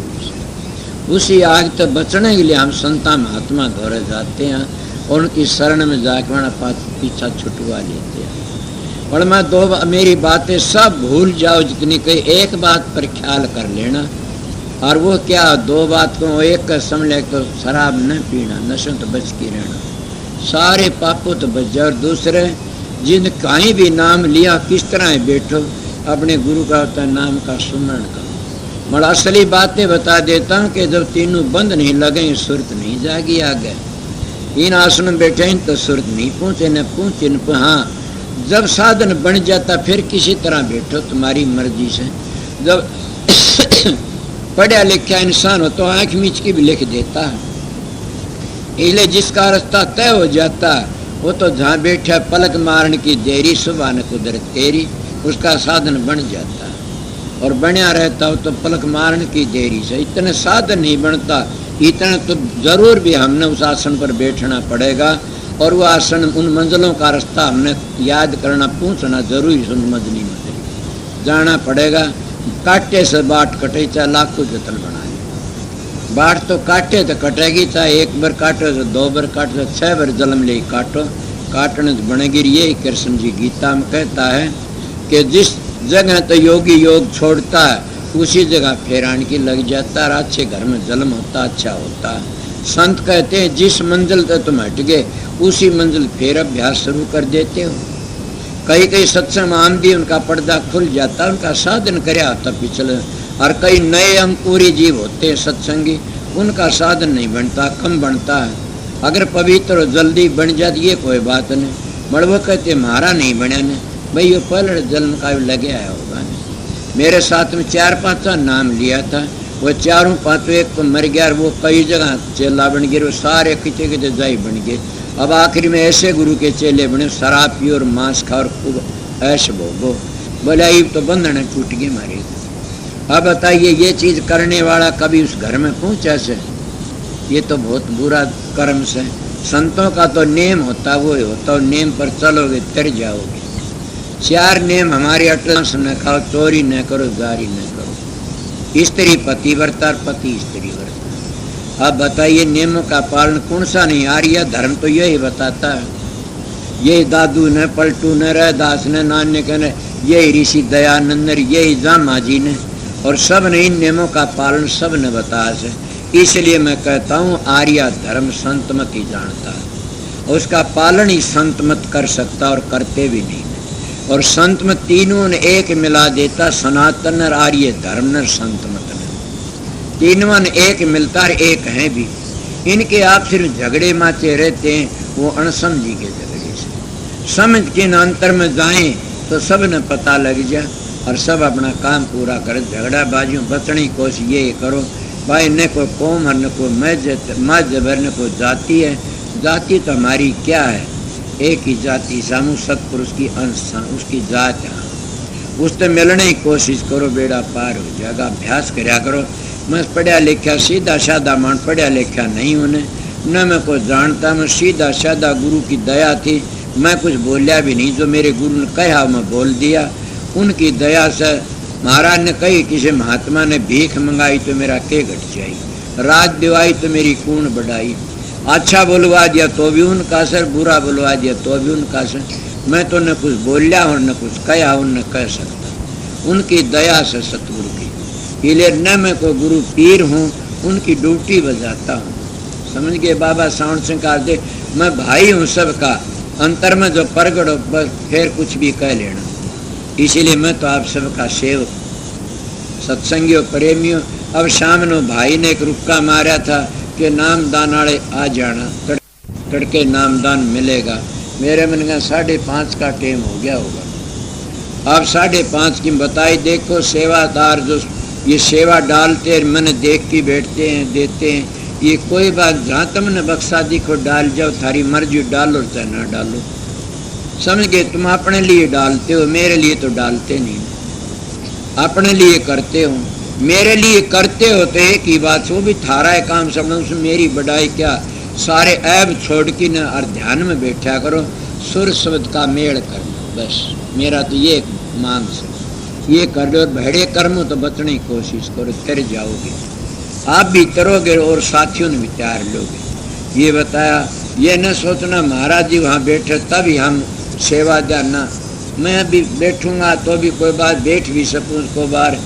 उसी आग तो बचने के लिए हम संता महात्मा दौरे जाते हैं और उनकी शरण में जाकर हमारा पीछा छुटवा लेते हैं। और मैं मेरी बातें सब भूल जाओ जितनी कही, एक बात पर ख्याल कर लेना। और वो क्या, दो बात को एक का समझ ले तो शराब न पीना, नशों तो बच के रहना, सारे पापों तो बच जाओ। और दूसरे जिन कहीं भी नाम लिया किस तरह बैठो, अपने गुरु का होता है नाम का सुमरण करो। बड़ा असली बातें बता देता हूँ कि जब तीनों बंद नहीं लगे सुरत नहीं जागी आगे। इन आसन में बैठे तो सुरत नहीं पहुँचे न पहुँचे न। हाँ जब साधन बन जाता फिर किसी तरह बैठो तुम्हारी मर्जी से। जब पढ़ा लिखा इंसान हो तो आँख मीच की भी लिख देता है। इसलिए जिसका रास्ता तय हो जाता वो तो जहाँ बैठा पलक मारने की देरी, सुबह न कुदरत तेरी, उसका साधन बन जाता है। और बनया रहता हो तो पलक मारने की देरी से इतने साधन नहीं बनता। इतना तो जरूर भी हमने उस आसन पर बैठना पड़ेगा। और वो आसन उन मंजिलों का रास्ता हमने याद करना, पहुँचना जरूरी। सुन मजनी जाना पड़ेगा। काटे से बाट कटे, चाहे लाखों जतन बनाए। बाट तो काटे तो कटेगी, चाहे एक बार काटो तो दो बार काटो, 6 बार जन्म ले काटो, काटने तो बनेगी। ये कृष्ण जी गीता में कहता है कि जिस जगह तो योगी योग छोड़ता है उसी जगह फेरान की लग जाता है। अच्छे घर में जन्म होता अच्छा होता है। संत कहते हैं जिस मंजिल तक तुम हट गए उसी मंजिल फिर अभ्यास शुरू कर देते हो। कई कई सत्संग आम भी उनका पर्दा खुल जाता, उनका साधन करया होता पिछले। और कई नए अंकुरी जीव होते हैं सत्संगी, उनका साधन नहीं बनता, कम बनता है। अगर पवित्र जल्दी बन जाती ये कोई बात नहीं, बड़वा कहते हमारा नहीं बना ने भाई, ये पहले जन्म का लगे आया होगा ने। मेरे साथ में 4-5 नाम लिया था, वो 4-5 एक तो मर गया, वो कई जगह चेला बन गए, वो सारे किते किते जाई बन गए। अब आखिर में ऐसे गुरु के चेले बने, शराब पियो और मांस खाओ और खूब ऐश भोगो। बोले अब तो बंधन टूट गए मारे। अब बताइए ये चीज करने वाला कभी उस घर में पहुंचा से? ये तो बहुत बुरा कर्म से। संतों का तो नेम होता वो होता, और नेम पर चलोगे तर जाओगे। 4 नेम हमारे अटलांस न खाओ, चोरी न करो, जारी न करो, स्त्री पतिव्रता और पति स्त्री व्रता। अब बताइए नियमों का पालन कौन सा नहीं? आर्य धर्म तो यही बताता है। यही दादू ने, पलटू ने, रैदास ने, नान्य ने, यही ऋषि दयानंद, यही जामा जी ने, और सब ने इन नियमों का पालन सब ने बताया से। इसलिए मैं कहता हूँ आर्य धर्म संत मत ही जानता है, और उसका पालन ही संत मत कर सकता और करते भी नहीं। और संत मत तीनों ने एक मिला देता, सनातन और आर्य धर्म न संत मत ने तीनों ने एक मिलता और एक हैं भी। इनके आप सिर्फ झगड़े माचे रहते हैं, वो अणसमझी के झगड़े से। समझ के अंतर में जाएं तो सब ने पता लग जाए और सब अपना काम पूरा करे। झगड़ा बाजियों बचने की कोशिश ये करो भाई, न कोई कौम है, न कोई मजहब है, न कोई जाति है। जाति तो हमारी क्या है, एक ही जाति, सामू सतपुरुष की अंश, उसकी जात है, उससे मिलने की कोशिश करो, बेड़ा पार हो जाएगा। अभ्यास कराया करो। मैं पढ़ा लिखा सीधा साधा मान, पढ़ा लिखा नहीं होने न मैं कुछ जानता, मैं सीधा साधा गुरु की दया थी, मैं कुछ बोलिया भी नहीं, जो मेरे गुरु ने कहा मैं बोल दिया। उनकी दया से महाराज ने कही, किसी महात्मा ने भीख मंगाई तो मेरा के घट जाई, रात दिवाई तो मेरी कौन बढ़ाई, अच्छा बुलवा दिया तो भी उनका असर, बुरा बुलवा दिया तो भी उनका असर। मैं तो न कुछ बोलिया और न कुछ कहा और न कह सकता, उनकी दया से सतगुरु की। इसलिए न मैं कोई गुरु पीर हूँ, उनकी ड्यूटी बजाता हूँ। समझ गए बाबा साउंड सिंह का दे, मैं भाई हूँ सबका, अंतर में जो प्रगट हो बस फिर कुछ भी कह लेना। इसीलिए मैं तो आप सबका सेवक, सत्संगियों, प्रेमियों। अब शाम नो भाई ने एक रुक्का मारा था कि नामदान वाले आ जाना, तड़के नामदान मिलेगा। मेरे मन का 5:30 का टाइम हो गया होगा। अब 5:30 की बताई, देखो सेवादार जो ये सेवा डालते हैं, मन देख के बैठते हैं, देते हैं, ये कोई बात जहाँ तुमने बक्सा दिखो डाल जाओ, थारी मर्जी डालो चाहे ना डालो। समझ गए? तुम अपने लिए डालते हो, मेरे लिए तो डालते नहीं, अपने लिए करते हो, मेरे लिए करते हो तो एक ही बात, वो भी थारा है काम सब, उसमें मेरी बढ़ाई क्या। सारे ऐब छोड़ के न और ध्यान में बैठा करो, सुर शब्द का मेल कर लो, बस मेरा तो ये मांग से ये कर लो। भड़े कर्मों तो बचने की कोशिश करो, तर जाओगे, आप भी तरोगे और साथियों ने विचार लोगे। ये बताया, ये न सोचना महाराज जी वहाँ बैठे तभी हम सेवा देना, मैं अभी बैठूंगा तो भी कोई बात बैठ भी सकूँ को बार।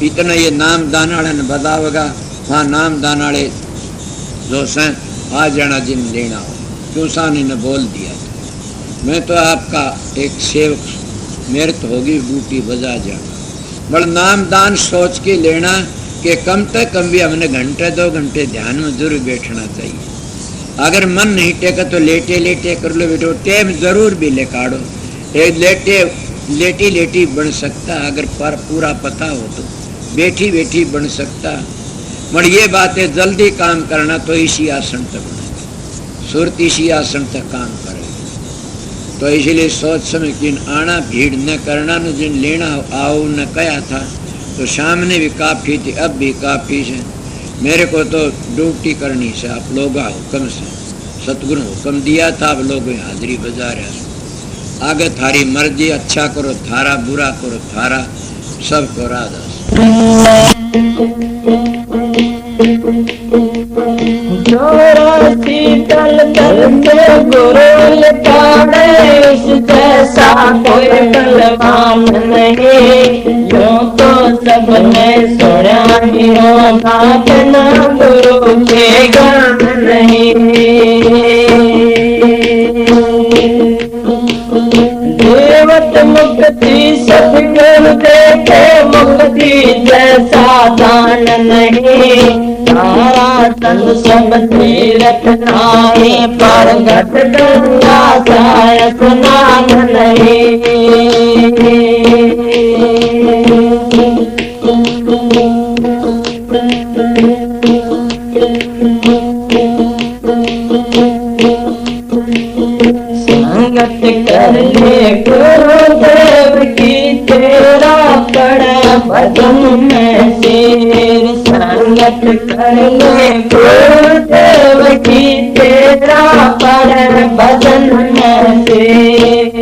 इतना ये नाम दान वाले ने बताओगा, वहाँ नाम दान वाले जो स आ जाना जिन लेना हो, क्यों सानी ने बोल दिया था। मैं तो आपका एक सेवक, मेरे तो होगी ड्यूटी बजा जाना। बड़ नाम दान सोच के लेना कि कम से कम भी हमने घंटे 2 घंटे ध्यान में जरूर बैठना चाहिए। अगर मन नहीं टेका तो लेटे लेटे कर लो बेटो, टाइम जरूर भी ले काढ़ो। एक लेटी लेटी बन सकता, अगर पर पूरा पता हो तो बैठी बैठी बन सकता। मगर ये बातें जल्दी काम करना तो इसी आसन तक बने, सुरत इसी आसन तक काम करेगी। तो इसलिए सोच समझ जिन आना भीड़ न करना, न जिन लेना आओ न कहा था, तो सामने भी काफ़ी थी, अब भी काफ़ी है। मेरे को तो ड्यूटी करनी से, आप लोग हुक्म से, सतगुरु हुक्म दिया था, आप लोग हाजिरी बजा रहे। आगे थारी मर्जी, अच्छा करो थारा, बुरा करो थारा, सब को राधा। शीतल करते गुरु पाड़ेश जैसा कोई बलवान नहीं, यूं तो सबने सुना ही हो बात न गुरु के गान नहीं। देवत मुक्ति सतगुरु देखे मुक्ति जैसा दान नहीं। तारा तन सब तीरथ नाई पर घट गंगा साय स्नान नहीं। संगत कर ले गुरुदेव की तेरा पड़ा भजन में शेर। संगत कर ले गुरुदेव की तेरा पड़ा भजन में शेर।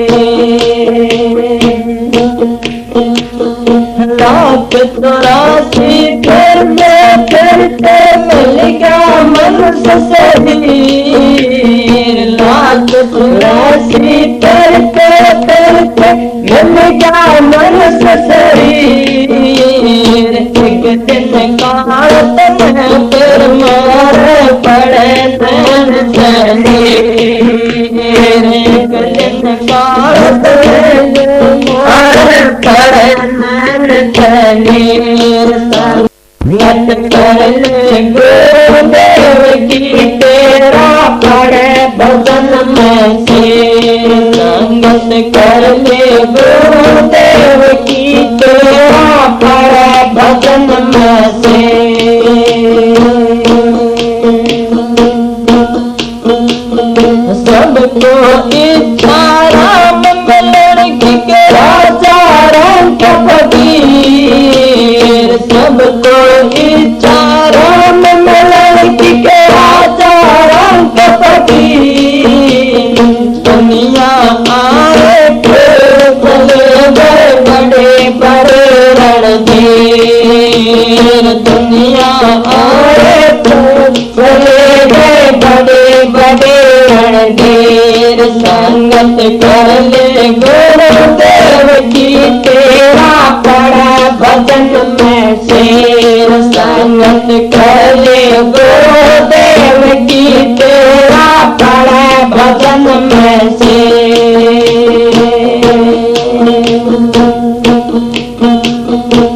लाख 84 फिरते फिरते मिल गया मनुष्य शरीर। लाख 84 फिरते फिरते मिल गया मनुष्य शरीर। एक दिन काट में फिर मारे पड़े नैन शरीर। एक दिन काट में मारे पड़े नैन शरीर। संगत कर ले गुरुदेव की तेरा पड़े भजन में शेर। संगत कर ले गुरुदेव की तेरा पड़े भजन में शेर। सबको इच्छा राम लड़की के राजा राम का फकीर। सबको इच्छा राम लड़की के राजा राम का फकीर। दुनिया आए चले गए बड़े बड़े रणधीर। दुनिया आए चले गए बड़े बड़े रणधीर। संगत कर ले गुरुदेव की तेरा पड़ा भजन में शेर। संगत कर ले गुरुदेव की तेरा पड़ा भजन में शेर।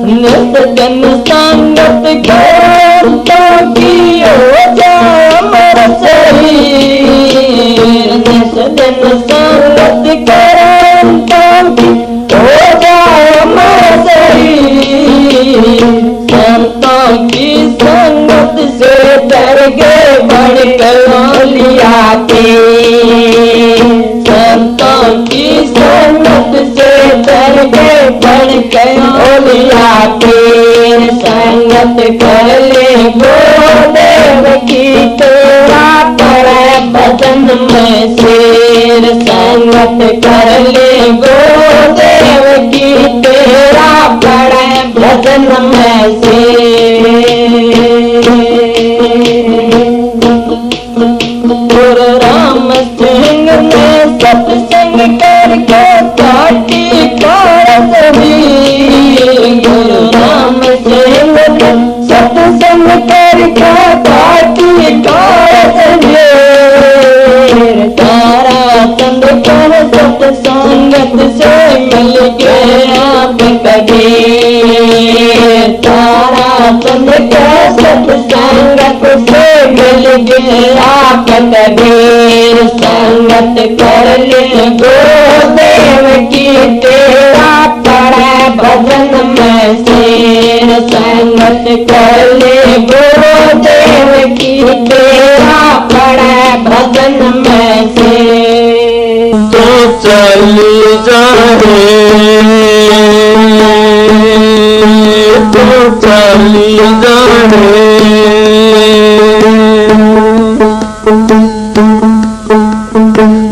नित दिन संगत करता की हो जा अमर शरीर। नित दिन संगत करता की हो जा अमर शरीर। संतों की संगत से डर गए बढ़ लिया के। संतों की संगत से डर गए बढ़ लिया के। संगत कर ले गुरुदेव की तेरा पड़े भजन में शेर। संगत कर ले गुरुदेव की तेरा पड़े भजन में शेर। गुरु राम सिंह ने सत्संग करके काटी कालसरी। गुरु राम सिंह ने सत्संग करके काटी कालसरी। तारा चंद कर सत्संगत से मिल गया आप कबीर। तारा चंद कर सत्संगत से मिल गया आप कबीर। संगत कर ले गुरुदेव की तेरा पड़ा भजन में शेर। संगत कर ले गुरुदेव की तेरा पड़ा भजन में शेर। तो चली जाए तो चली जाए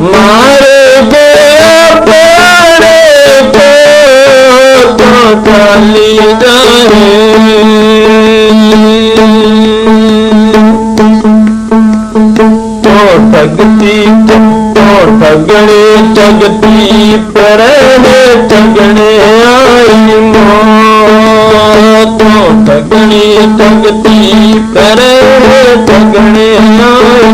मारे गया पड़े तो चली जाए। तो ठगती तो ठगने ठगती पर ठगने आई मौत। तो ठगनी ठगती पर ठगने आई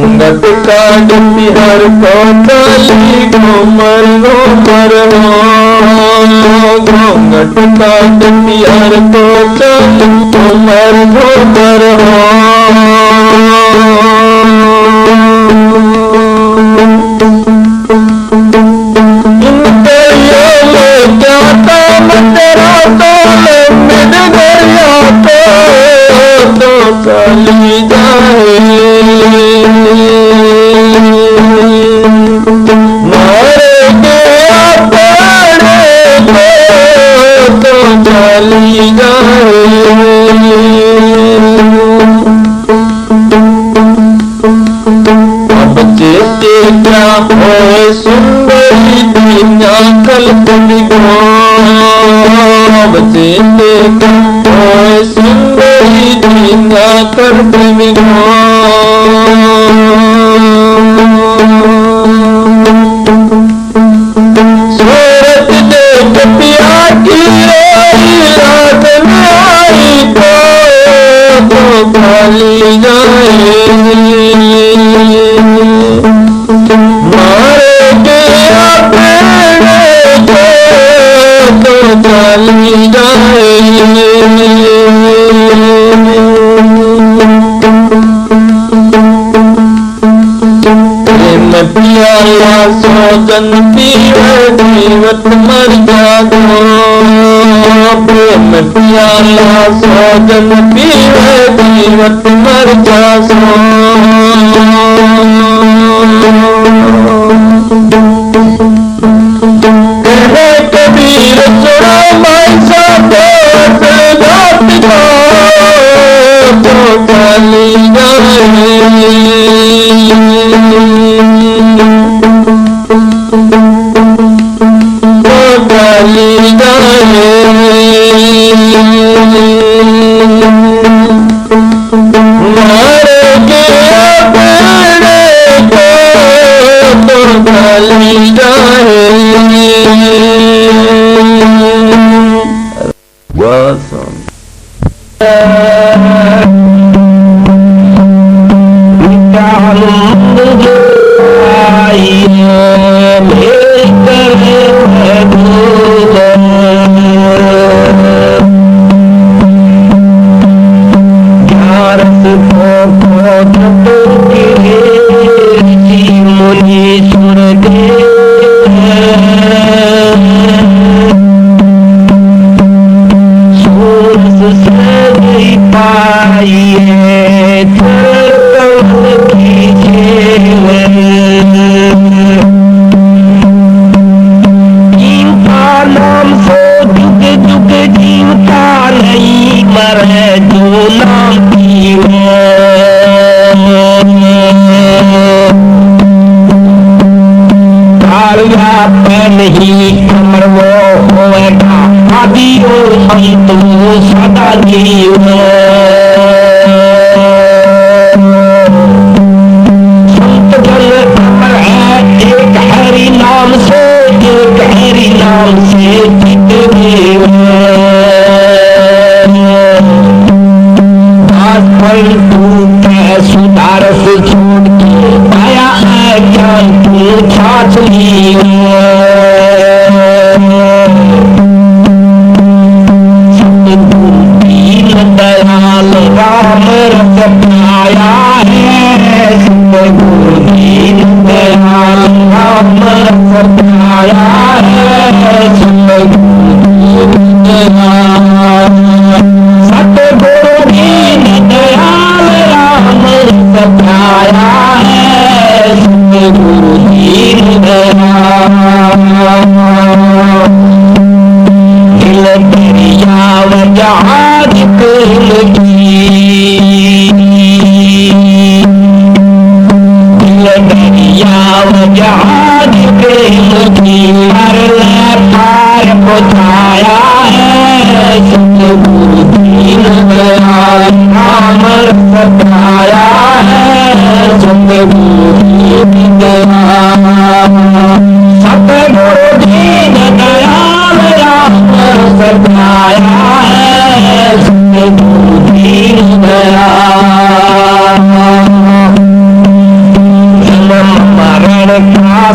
घूंघट काट हर को काली घूमर घूमर हो घूंघट काट हर को काली घूमर घूमर काली जाए मारे गया पड़े तो चली जाए अब चेते क्या हो सुंदरी दुनिया कल्पनी को अब चेते क्या हो सुंदरी दुनिया कल्पनी को सूरत देख पिया की रात में आई तो खाली जाए मारे गया पेड़े तो चली जाए पियाला सोजन पीवे जीवत मर जागो प्रेम पियाला सोजन पीवे जीवत मर जागो कहने कबीर सुना माइसा घाट को तो चली जाए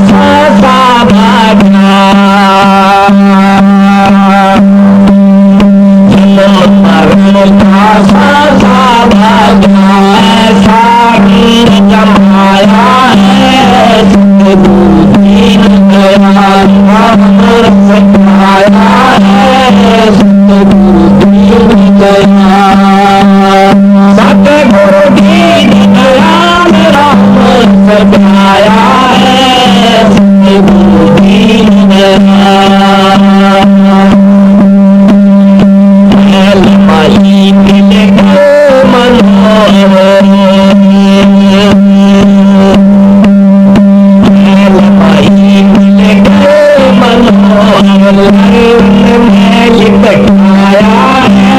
सा भाग्या जन्म मरण का सा भाग्या ऐसा वीर जमाया है सतगुरु दीन दयाल अमृत सताया है सतगुरु दीन दयाल सतगुरु दीन दयाल राम सताया है सतगुरु दीन दयाल माई मिल गए मनोहर माई मिल गए मनोहर मैल बैठाया है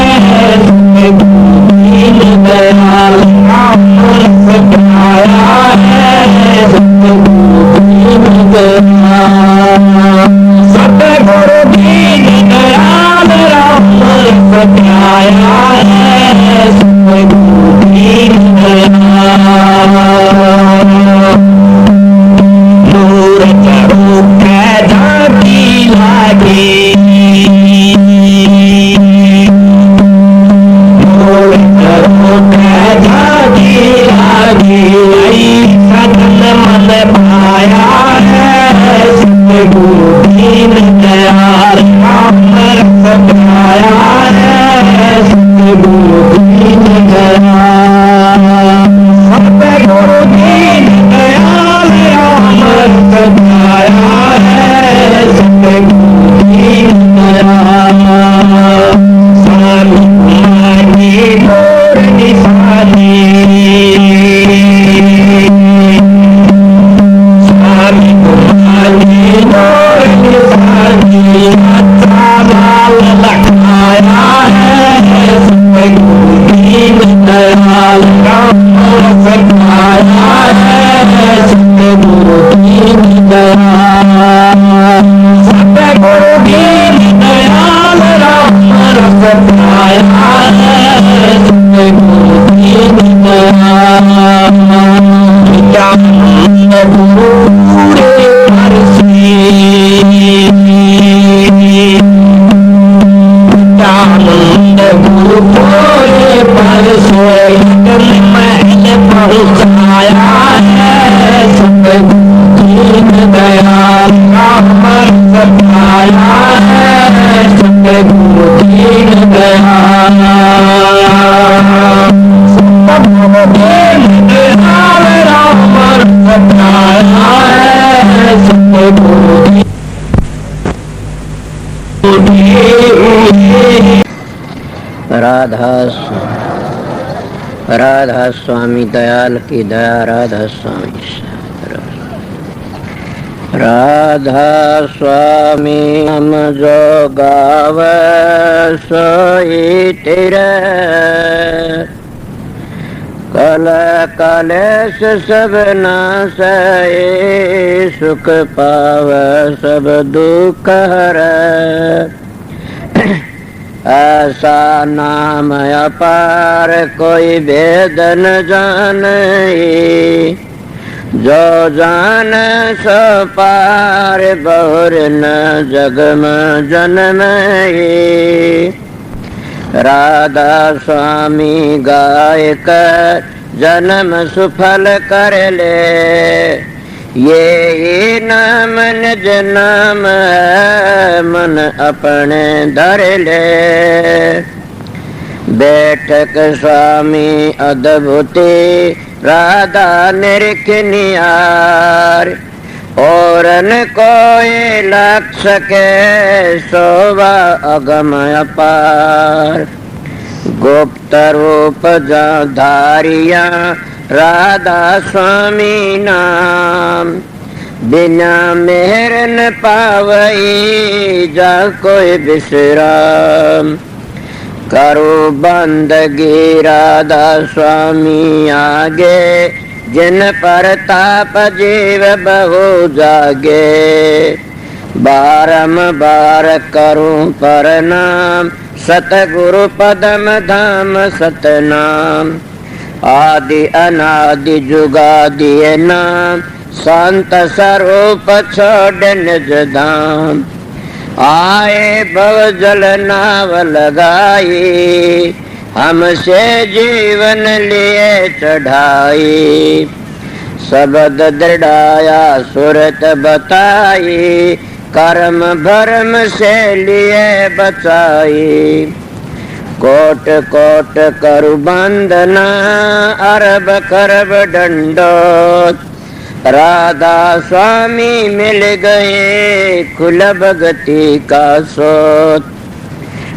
सतगुरु दीन दयाल अमृत सताया है सतगुरु दीन दयाल सतगुरु दीन दयाल राम सताया है सतगुरु दीन दयाल नूर करो कैदा की लागे नूर करो कैदा की लागे सदन मन पाया है सतगुरु दीन दयाल अमृत सताया है सतगुरु दीन दयाल सतगुरु दीन दयाल अमृत सताया है सतगुरु दीन दयाल स्वामी कुमारी मोर निशानी स्वामी कुमारी मोर निशानी अच्छा लाल लखाया है सतगुरु दीन दयाल अमृत सताया है सतगुरु दीन दयाल सतगुरु दीन दयाल अमृत सताया है सतगुरु दीन दयाल गुरु पूरे परसी आनंद गुरु पूरे परसो महल पहुँचाया है सतगुरु दीन दयाल अमृत सताया है सतगुरु दीन दयाल सतगुरु दीन दयाल अमृत सताया है सतगुरु राधा स्वामी दयाल की दया राधा स्वामी राधा स्वामी हम जो गाव सोई तेरे कल कलेश सब नासए सुख पाव सब दुख हर ऐसा नाम अपार कोई भेद न जाने जो जान सो पार बहुर न जग में जन्म राधा स्वामी गाय कर जन्म सुफल कर ले ये नाम निज नाम मन अपने धर ले बैठक स्वामी अद्भुति राधा निरख नियार और न कोई लक्ष्य के शोभा अगम अपार गुप्त रूप धारिया राधा स्वामी नाम बिना मेहर न पावई जा कोई विश्राम करो बंदगी राधा स्वामी आगे जिन पर ताप जीव बहु जागे बारंबार करूं प्रणाम सतगुरु पदम धाम सतनाम आदि अनादि जुगादि नाम संत स्वरूप छोड़ निज धाम आए भव जल नाव लगाई हमसे जीवन लिए चढ़ाई शब्द दृढ़ाया सुरत बताई कर्म भरम से लिए बचाई कोट कोट करु बंदना अरब करब दंडोत राधा स्वामी मिल गए खुल भगति का सोत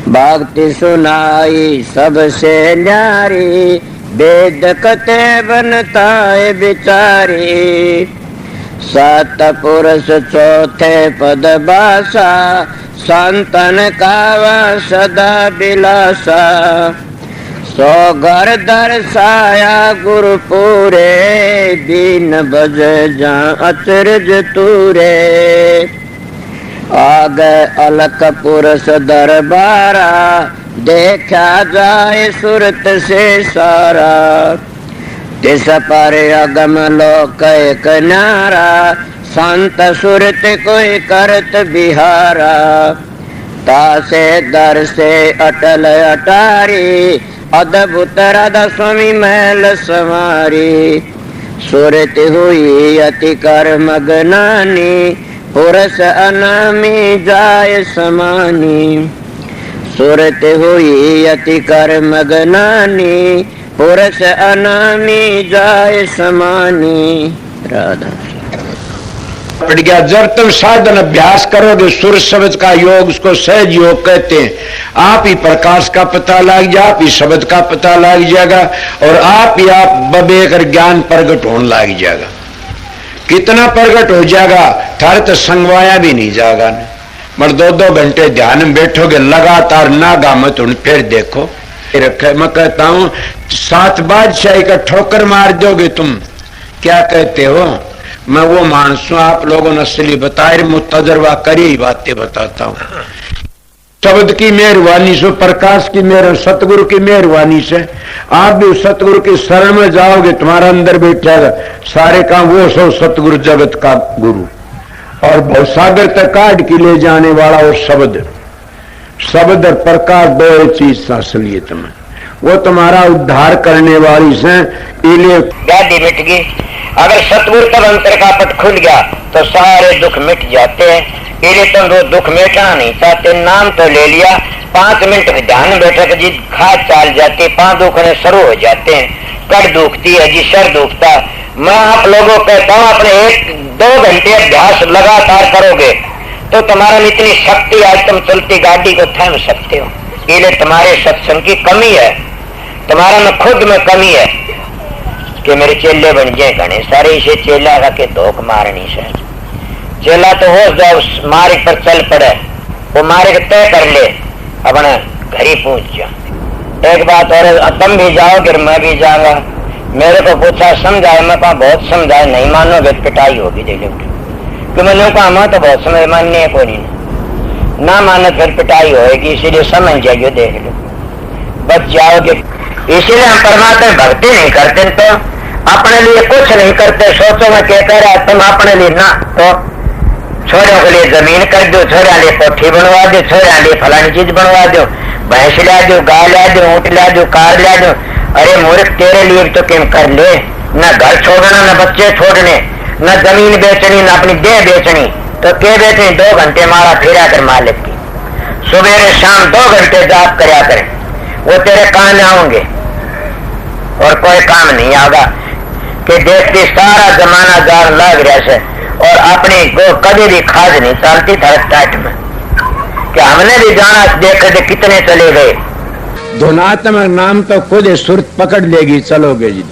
भक्ति सुनाई सबसे न्यारी वेद कते बनता है बिचारी सात पुरुष चौथे पद भाषा संतन कावा सदा बिलासा सो घर दर्शाया गुरु पूरे दीन बज जा अचरज तूरे आगे अलक पुरुष दरबारा देखा जाए सुरत से सारा तिस पर अगम लोक एक नारा संत सुरत कोई करत बिहारा तासे दर से अटल अटारी अद्भुत राधा स्वामी महल समारी सुरत हुई अति कर मगनानी पुरुष अनामी जाय समानी सुरत हुई अति कर मगनानी पुरुष अनामी जाय समानी। राधा पड़ गया। जब तुम साधन अभ्यास करोगे सुर शब्द का योग, उसको सहज योग कहते हैं, आप ही प्रकाश का पता लग जाए, आप ही शब्द का पता लग जाएगा और आप ही आप बबेकर ज्ञान प्रकट होने लग जाएगा। कितना प्रकट हो जाएगा थारे तो संगवाया भी नहीं जाएगा। मगर 2-2 घंटे ध्यान में बैठोगे लगातार नागा मत उन फिर देखो रखे। मैं कहता हूं 7 बादशाही का ठोकर मार दोगे तुम। क्या कहते हो? मैं वो मानस हूं, आप लोगों ने असली बताए मुतजर्बा करी ही बातें बताता हूं। शब्द की मेहरबानी से, प्रकाश की मेहर, सतगुरु की मेहरबानी से आप भी सतगुरु की शरण में जाओगे, तुम्हारा अंदर बैठेगा सारे काम वो सब सतगुरु जगत का गुरु और भवसागर तक काट के ले जाने वाला वो शब्द और प्रकाश दो चीज असलियत में वो तुम्हारा उद्धार करने वाली से गाड़ी मिट गई। अगर सतगुरु तब अंतर का पट खुल गया तो सारे दुख मिट जाते हैं। इसलिए तुम वो दुख मिटाना नहीं चाहते, नाम तो ले लिया, 5 मिनट ध्यान बैठक जी खाद चाल जाती, 5 दुखने शुरू हो जाते हैं, कड़ दुखती है जी, सर दुखता। मैं आप लोगों को कहता हूँ अपने 1-2 घंटे अभ्यास लगातार करोगे तो तुम्हारा इतनी शक्ति आज तुम चलती गाड़ी को थाम सकते हो। इसलिए तुम्हारे सत्संग की कमी है, तुम्हारा में खुद में कमी है कि मेरे चेले बन जाए घने सारे, इसे चेला का के धोख मारनी से चेला तो हो जाओ मार्ग पर चल पड़े, वो मार्ग तय कर ले, अपने घर ही पहुंच जाओ। एक बात और, तुम भी जाओगे मैं भी जाऊंगा। मेरे को पूछा समझाए, मैं कहा बहुत समझाए, नहीं मानोगे पिटाई होगी दे लो। कि मैंने कहा मैं तो बहुत समझ मानने को नहीं, ना मानो फिर पिटाई होगी, इसीलिए समझ जाइए देख लो बच जाओगे। इसीलिए हम परमात्मा भक्ति नहीं करते तो अपने लिए कुछ नहीं करते। सोचो मैं क्या कह रहा, तुम अपने लिए ना तो छोरों के लिए जमीन कर दो, छोरा लिए कोठी बनवा दो, छोरा लिए फलानी चीज बनवा दो, भैंस ला दो, गाय ला दो, ऊँट ला दो, कार ला दो। अरे मूर्ख तेरे लिए तो क्या कर ले, न घर छोड़ना, न बच्चे छोड़ने, न जमीन बेचनी, न अपनी देह बेचनी, तो क्या बेचनी? 2 घंटे मारा फिरा कर मालिक की, सुबह शाम 2 घंटे जाप करया करें, वो तेरे काम आएंगे और कोई काम नहीं आएगा। कि देखती सारा जमाना जान लग रहा से और अपनी को कभी भी खाज नहीं चलती था टाइट में, कि हमने भी जाना देख कर कितने चले गए। धुनात्मक नाम तो खुद सुरत पकड़ लेगी चलोगे जी।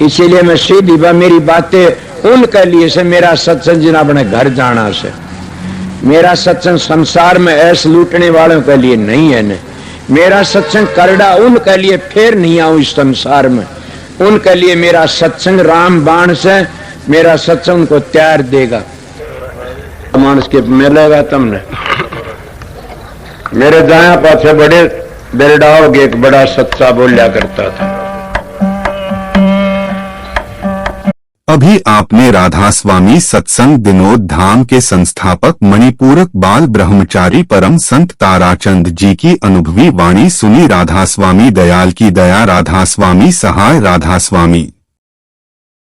इसीलिए मैं सीधी मेरी बातें उनके लिए से, मेरा सत्संग जिन अपने घर जाना से, मेरा सत्संग संसार में ऐसे लूटने वालों के लिए नहीं है न। मेरा सत्संग करड़ा उनके लिए फिर नहीं आऊं इस संसार में, उनके लिए मेरा सत्संग राम बाण से, मेरा सत्संग उनको तैयार देगा। मानस के मिलेगा तुमने। मेरे दाया पासे बड़े बेरडाओगे एक बड़ा सच्चा बोलिया करता था, अभी आपने राधा स्वामी सत्संग दिनोद धाम के संस्थापक मणिपूरक बाल ब्रह्मचारी परम संत ताराचंद जी की अनुभवी वाणी सुनी। राधा स्वामी दयाल की दया, राधा स्वामी सहाय, राधा स्वामी।